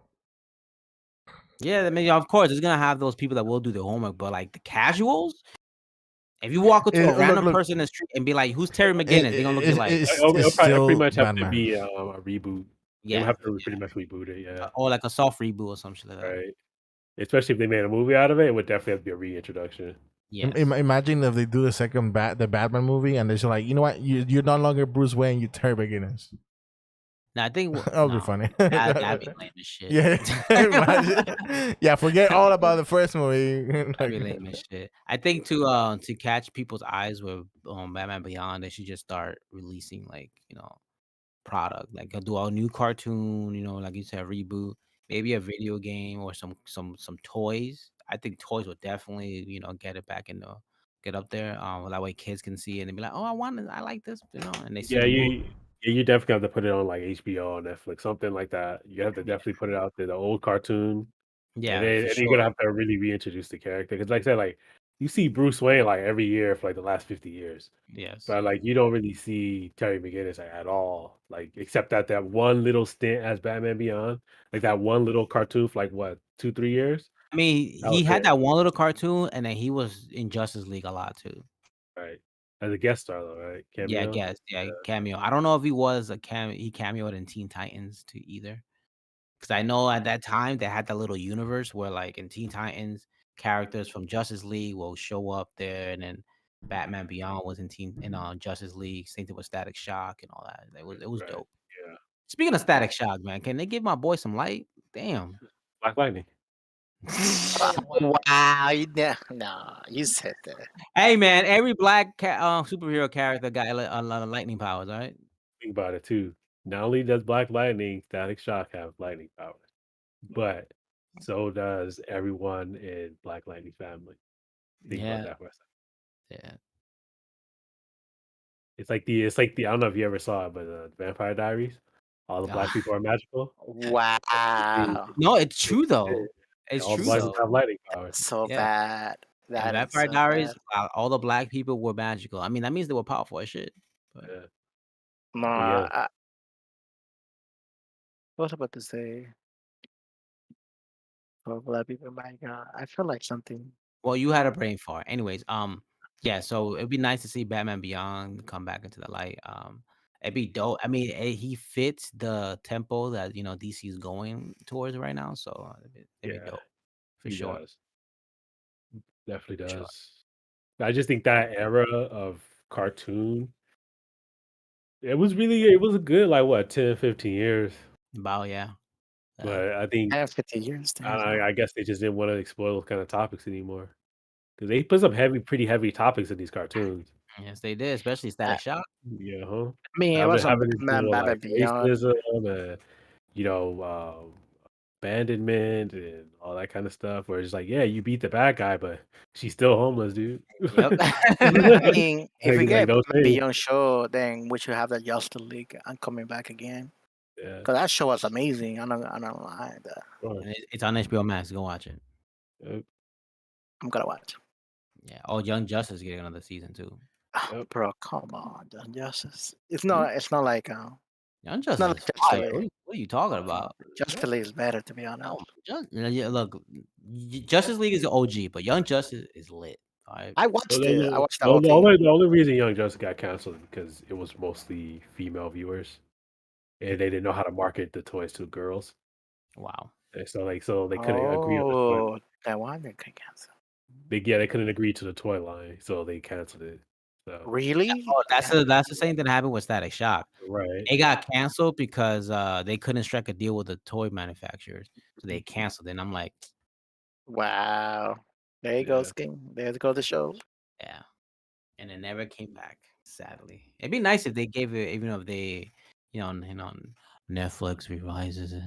Yeah, I mean, of course, it's gonna have those people that will do their homework, but like the casuals, if you walk up to a random person in the street and be like, "Who's Terry McGinnis?" They're gonna look at you like,
It'll
it's
probably pretty
still
much have to
Batman.
be a reboot.
yeah,
They'll have to pretty much reboot it, yeah.
or like a soft reboot or some shit like that.
Right. Especially if they made a movie out of it, it would definitely have to be a reintroduction.
Yes.
Imagine if they do the second the Batman movie and they're just like, you know what, you're no longer Bruce Wayne, you're Terry McGinnis.
Now I think
That would be funny.
That'd be lame as shit.
Yeah, imagine. Yeah, forget all about the first movie.
That'd be lame as shit. I think to catch people's eyes with Batman Beyond, they should just start releasing like product, like do a new cartoon, like you said, reboot, maybe a video game or some toys. I think toys would definitely get it back get up there. That way kids can see it and be like, oh, I like this, and they see
Yeah,
the movie.
Yeah, you definitely have to put it on like HBO or Netflix, something like that. You have to
Yeah,
definitely put it out there, the old cartoon, and
yeah,
then
for
and you're gonna
sure.
have to really reintroduce the character because, like I said, like you see Bruce Wayne like every year for like the last 50 years,
Yes.
but like you don't really see Terry McGinnis like, at all, like except that one little stint as Batman Beyond, like that one little cartoon for like what 2 3 years.
I mean,
That was
he had
it,
that one little cartoon, and then he was in Justice League a lot too.
right? As a guest star though, right?
Yeah, I
Cameo.
guess. Yeah, cameo. I don't know if he was a he cameoed in Teen Titans too either. Because I know at that time they had that little universe where, like, in Teen Titans, characters from Justice League will show up there, and then Batman Beyond was in Justice League. Same thing with Static Shock and all that. It was
Right.
dope.
Yeah.
Speaking of Static Shock, man, can they give my boy some light? Damn.
Black Lightning.
Wow, no, you said that.
Hey, man, every black superhero character got a lot of lightning powers, all right?
Think about it too. Not only does Black Lightning, Static Shock have lightning powers, but so does everyone in Black Lightning family. Think about
Yeah,
that for a second.
yeah.
It's like the I don't know if you ever saw it, but Vampire Diaries. All the black
Ah,
people are magical. The-
Wow,
no, it's
the-
true though.
the-
It's
all the
true
black people
though.
have lightning powers.
so
Yeah.
bad.
In
That is
Vampire
so
Diaries,
bad.
all the black people were magical. I mean, that means they were powerful as shit. But
Yeah.
No,
But yeah,
what was I about to say? For black people, my God, I feel like something.
well, you had a brain fart. Anyways, yeah. So it'd be nice to see Batman Beyond come back into the light. It'd be dope. I mean, he fits the tempo that DC is going towards right now. So it'd be
yeah,
dope for
he
sure.
does. Definitely
For sure.
does. I just think that era of cartoon, it was a good like what 10, 15 years.
About yeah.
But I think
I have 50 years. Damn.
I guess they just didn't want to explore those kind of topics anymore because they put some pretty heavy topics in these cartoons.
Yes, they did, especially
I
Static Shock.
Yeah, huh?
mean, it was a
Having to
man,
do with
Batman
like
Beyond.
racism and you know abandonment and all that kind of stuff. Where it's like, yeah, you beat the bad guy, but she's still homeless, dude.
Yep.
I mean, if we
Like
get
those
Batman
things.
Beyond show, then we should have the Justice League and coming back again.
Yeah,
Cause that show was amazing. I don't lie.
sure.
And it's on HBO Max. Go watch it.
Yep,
I'm gonna watch.
Yeah. Oh, Young Justice getting another season too.
Oh,
yep.
bro, come on, the Justice. It's not. It's not like.
Young
It's
Justice
not
is
like Justice
fire.
League.
What are you talking about?
Justice League is better, to be honest.
No, yeah, look, Justice League is the OG, but Young Justice is lit. All right.
I
The,
watched
the,
it. I
the,
watched the
the
whole thing.
only reason Young Justice got canceled is because it was mostly female viewers, and they didn't know how to market the toys to girls.
Wow.
And so they couldn't agree on the toy.
Oh, that one they can cancel.
They couldn't agree to the toy line, so they canceled it. So
Really?
Oh, that's the same thing that happened with Static Shock.
right,
It got canceled because they couldn't strike a deal with the toy manufacturers, so they canceled it. And I'm like,
Wow. There you
yeah,
go, Skin. There you go, the show.
yeah. And it never came back. Sadly, it'd be nice if they gave it, even if they, Netflix revises it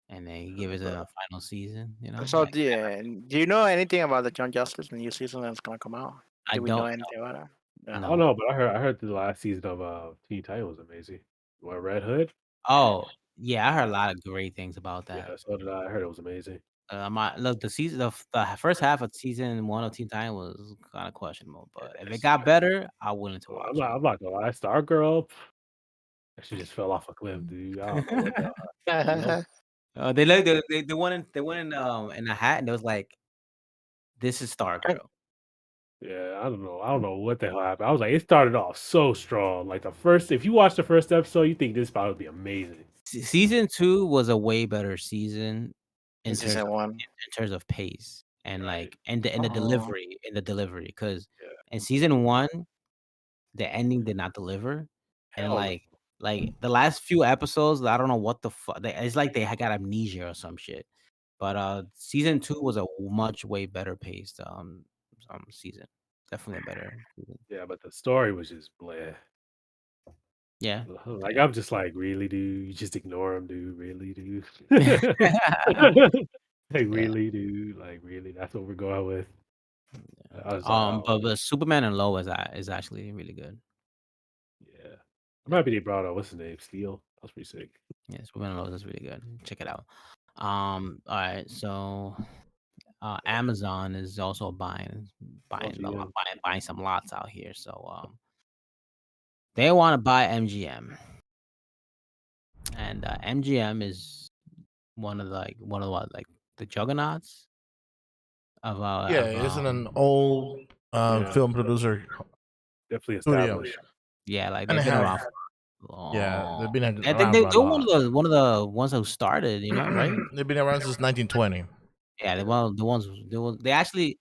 and they give it a final season.
So,
like,
do you know anything about the John Justice, the new season that's gonna come out?
I
Do we know
don't
anything about it?
I
know.
don't know, but I heard the last season of Teen Titans was amazing. What Red Hood?
Oh, yeah, I heard a lot of great things about that.
Yeah, so did I. I heard it was amazing.
Look, the first half of season 1 of Teen Titans was kind of questionable, but if it got better, I'm willing to watch it.
I'm not gonna lie. Stargirl, she just fell off a cliff, dude. I don't know what the hell.
They went in a hat and it was like, this is Stargirl.
Yeah, I don't know. I don't know what the hell happened. I was like, it started off so strong. Like if you watch the first episode, you think this about to be amazing.
Season 2 was a way better season in terms
Season
of,
one.
in terms of pace and
Right.
like and the delivery because
Yeah.
in season 1 the ending did not deliver and
Hell no.
like the last few episodes I don't know what the fuck it's like they had got amnesia or some shit, but season 2 was a much way better paced season, definitely a better season.
Yeah, but the story was just blah.
Yeah.
Like I'm just like, really, dude? You just ignore him, dude? Really, dude? Like, really, dude? Like, really? That's what we're going with? I was like, oh,
But Superman and Lois is actually really good.
yeah. It might be they brought what's his name? Steel. That was pretty sick.
Yes, Women Rose is really good. Check it out. All right, so Amazon is also buying
GM.
buying some lots out here. So they want to buy MGM, and MGM is one of the juggernauts of
Yeah, isn't an
um,
old
Yeah.
film producer
Definitely
studio.
established.
yeah, like
And
they've
they
been
have,
around for
yeah, they've
long.
been
I think
around for a
they're
lot.
one of the ones who started, right?
They've been around since 1920.
Yeah, they're one of the ones. They actually.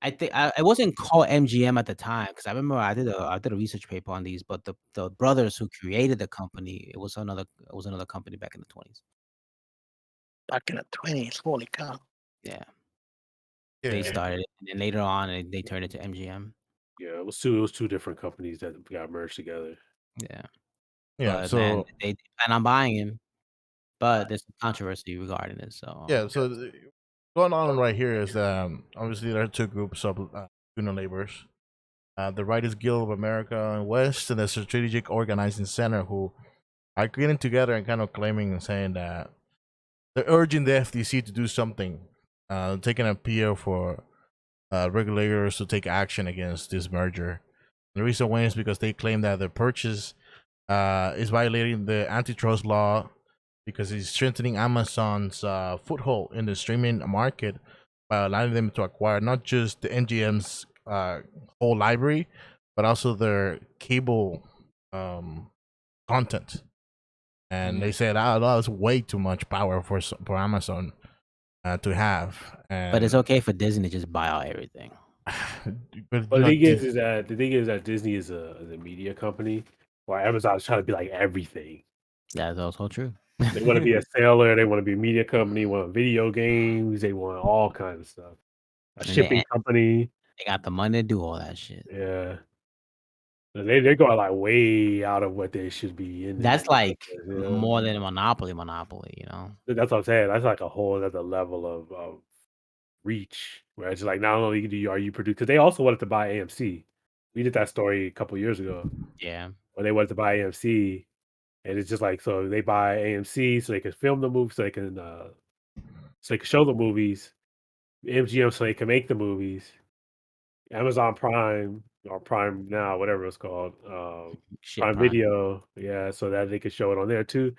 I think it wasn't called MGM at the time because I remember I did a research paper on these, but the brothers who created the company, it was another company back in the 20s.
Back in the 20s. Holy cow.
Yeah,
Yeah,
they started it, and then later on they turned it to MGM.
Yeah, it was two different companies that got merged together.
Yeah,
yeah.
but man,
So
they plan on buying him, but there's some controversy regarding it. So
yeah, so going on right here is obviously there are two groups of union laborers. The Writers Guild of America and West and the Strategic Organizing Center, who are getting together and kind of claiming and saying that they're urging the FTC to do something, taking an appeal for regulators to take action against this merger. The reason why is because they claim that the purchase is violating the antitrust law because it's strengthening Amazon's foothold in the streaming market by allowing them to acquire not just the NGM's whole library, but also their cable content. And they said that's way too much power for Amazon to have. And
but it's okay for Disney to just buy out everything.
but
But
you know,
the thing is that Disney is a media company, while Amazon is trying to be like everything.
That's also true.
They want to be a seller, they want to be a media company, want video games, they want all kinds of stuff. A
And
shipping company.
they got the money to do all that shit.
Yeah. They're going like way out of what they should be in.
That's like
Yeah.
more than a monopoly,
That's what I'm saying. That's like a whole other level of reach, where it's like not only are you produce, because they also wanted to buy AMC. We did that story a couple years ago
Yeah.
when they wanted to buy AMC, and it's just like so they buy AMC so they can film the movie, so they can show the movies, MGM so they can make the movies, Amazon Prime or Prime Now, whatever it's called,
Shit,
Prime
Prime.
Video, yeah, so that they could show it on there too.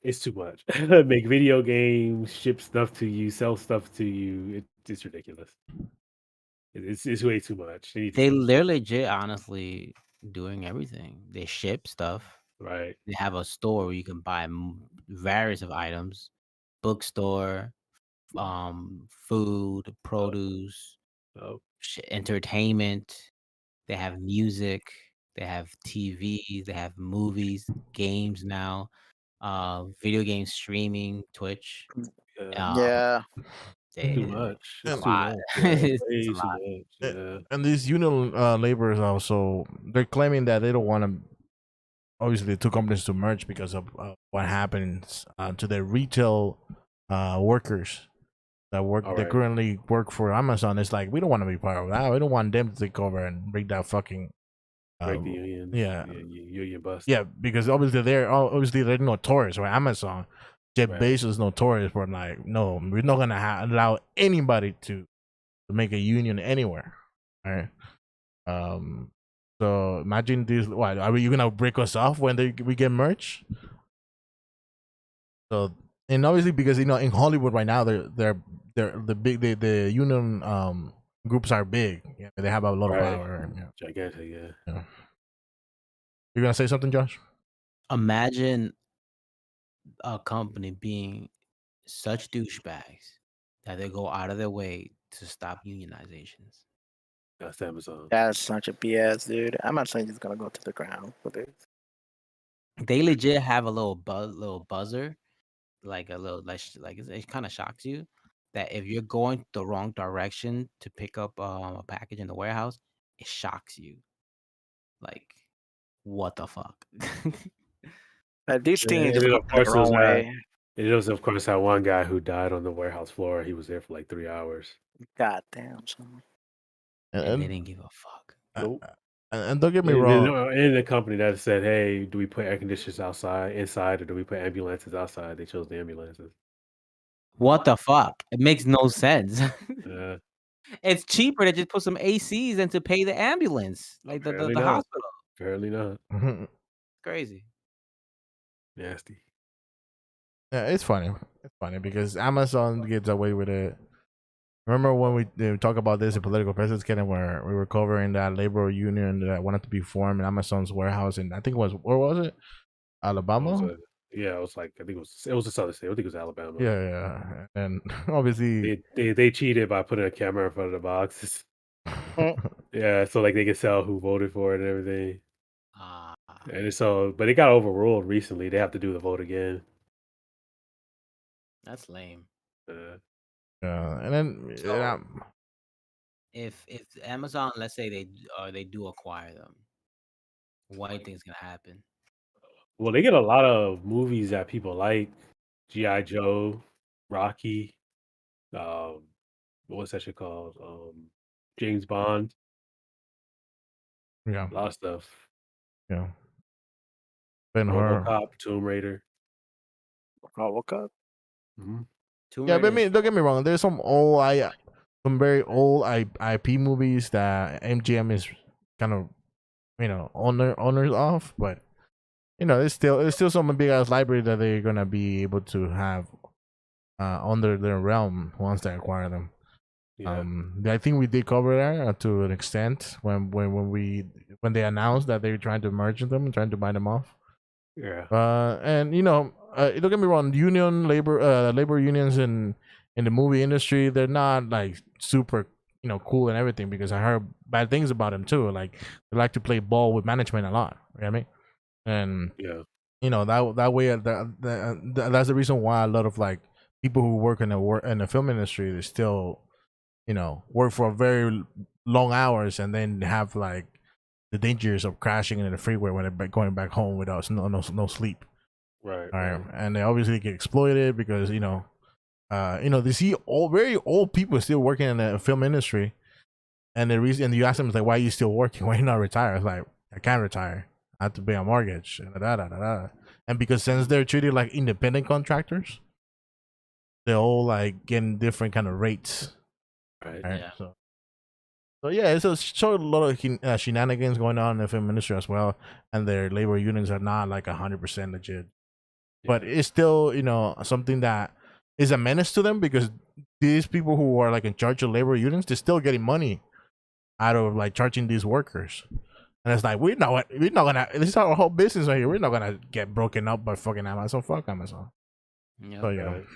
It's too much. Make video games, ship stuff to you, sell stuff to you. It's ridiculous. It's way too much. They need to stop.
They're legit, honestly, doing everything. They ship stuff.
Right.
They have a store where you can buy various of items, bookstore, food, produce,
Oh,
entertainment. They have music. They have TVs. They have movies, games now, video game streaming, Twitch.
yeah.
Yeah.
Too
They,
much.
it's
It's
a
too
lot.
much. Yeah.
It's
Way
a
too
lot.
much.
A-
Yeah.
and these union laborers also they're claiming that they don't want to obviously the two companies to merge because of what happens to the retail workers
All
that
right.
currently work for Amazon. It's like we don't want to be part of that. We don't want them to take over and break that fucking
Break the unions.
yeah.
Union bust.
Yeah, because obviously they're notorious for Amazon. Jeff
Right.
Bezos is notorious for like, no, we're not gonna allow anybody to make a union anywhere. All right. So imagine this. What are you gonna break us off when we get merch? So and obviously because in Hollywood right now they're the big the union groups are big. Yeah, they have a lot of
Right.
power. Yeah.
Gigantic. Yeah.
Yeah. You're gonna say something, Josh?
Imagine a company being such douchebags that they go out of their way to stop unionizations.
That's Amazon.
That's such a BS, dude. I'm not saying it's gonna go to the ground for this.
They legit have a little buzzer, like a little like it kind of shocks you that if you're going the wrong direction to pick up a package in the warehouse, it shocks you. Like, what the fuck?
These things
And
just
then
go
of
the
course
wrong way.
it was of course that one guy who died on the warehouse floor. He was there for like 3 hours.
God damn, son.
And they
And
didn't give a fuck.
Nope.
And don't get me
And then,
wrong.
in the company that said, "Hey, do we put air conditioners inside, or do we put ambulances outside?" They chose the ambulances.
What the fuck? It makes no sense.
Uh,
It's cheaper to just put some ACs than to pay the ambulance, like
apparently
the
not.
hospital.
Apparently not.
Crazy.
Nasty.
Yeah, it's funny. It's funny because Amazon gets away with it. Remember when we talk about this in political presence, Ken, where we were covering that labor union that wanted to be formed in Amazon's warehouse, and I think it was, where was it?
It
Alabama.
was it was like I think it was a southern state. I think it was Alabama.
Yeah. And obviously,
They cheated by putting a camera in front of the boxes. Yeah, so like they could sell who voted for it and everything.
Ah,
And so, but it got overruled recently. They have to do the vote again.
that's lame.
and then
So if Amazon, let's say they do acquire them, what do you think is gonna happen?
Well, they get a lot of movies that people like. G.I. Joe, Rocky, what's that shit called? James Bond,
yeah,
a lot of stuff.
yeah, Ben Hur.
RoboCop, Tomb Raider.
RoboCop.
Mhm.
Tomb
Yeah, but I
Raider
mean,
is
don't get me wrong. There's some some very old IP movies that MGM is kind of owners of, but there's still some big ass library that they're gonna be able to have under their realm once they acquire them.
Yeah.
I think we did cover that to an extent when they announced that they were trying to merge them and trying to buy them off.
Yeah.
And don't get me wrong, labor unions in the movie industry, they're not like super cool and everything, because I heard bad things about them too. Like they like to play ball with management a lot. You know what I mean? And
Yeah.
that way that's the reason why a lot of like people who work in the film industry, they still work for very long hours and then have like the dangers of crashing in the freeway when they're going back home without no sleep.
Right.
All right,
Right.
and they obviously get exploited because they see very old people still working in the film industry, and the reason, and you ask them, it's like, why are you still working? Why are you not retired? It's like, I can't retire. I have to pay a mortgage. And because since they're treated like independent contractors, they're all like getting different kind of rates.
Right.
Right?
Yeah.
So yeah, it's a lot of shenanigans going on in the film industry as well, and their labor unions are not like 100% legit. But
Yeah.
it's still something that is a menace to them, because these people who are like in charge of labor unions, they're still getting money out of like charging these workers, and it's like we're not gonna. This is our whole business right here. We're not gonna get broken up by fucking Amazon. Fuck Amazon.
Yep.
So yeah,
Right.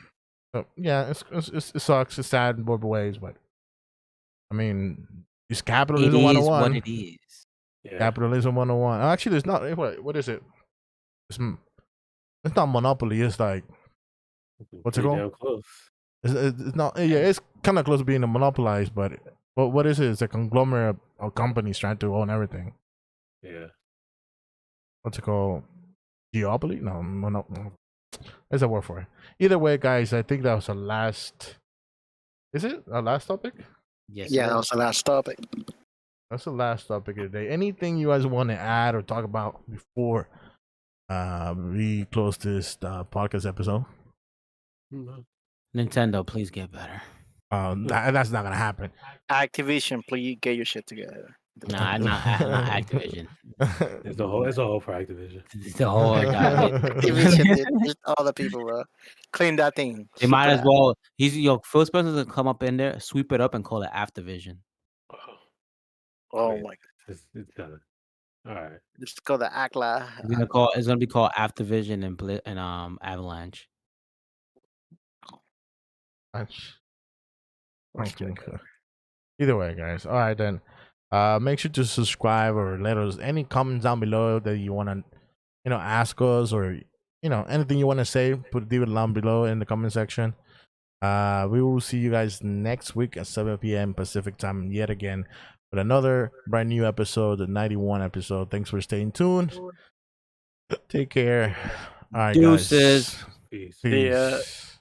so yeah, it sucks. It's sad in both ways, but I mean, it's
It
capitalism
is
101.
what it is.
Yeah.
Capitalism 101. Actually, there's not. What is it? It's not monopoly. It's like, what's it
Pretty
called?
damn close.
It's not. Yeah, it's kind of close to being monopolized, but what is it? It's a conglomerate of companies trying to own everything.
Yeah.
What's it called? Duopoly? No, there's a word for it. Either way, guys, I think that was the last. Is it our last topic?
Yes.
Yeah,
it
that
is.
was the last topic.
That's the last topic of the day. Anything you guys want to add or talk about before we close this podcast episode?
Mhm.
Nintendo, please get better.
That's not gonna happen.
Activision, please get your shit together.
Nah, not Activision.
It's a whole for Activision.
It's the whole
Activision did just all the people, bro. Clean that thing.
They might
Super
as well. He's your first person to come up in there, sweep it up, and call it Aftervision.
Oh
Wait.
my!
It's kind of all right.
Just call the Akla.
It's gonna be called Aftervision and Avalanche.
Okay. Either way, guys. All right then. Make sure to subscribe or let us any comments down below that you want to, ask us, or anything you want to say. Leave it down below in the comment section. We will see you guys next week at 7 p.m. Pacific time yet again with another brand new episode, the 91 episode. Thanks for staying tuned. Take care. All right,
Deuces.
guys.
Peace.
Yeah.
Peace.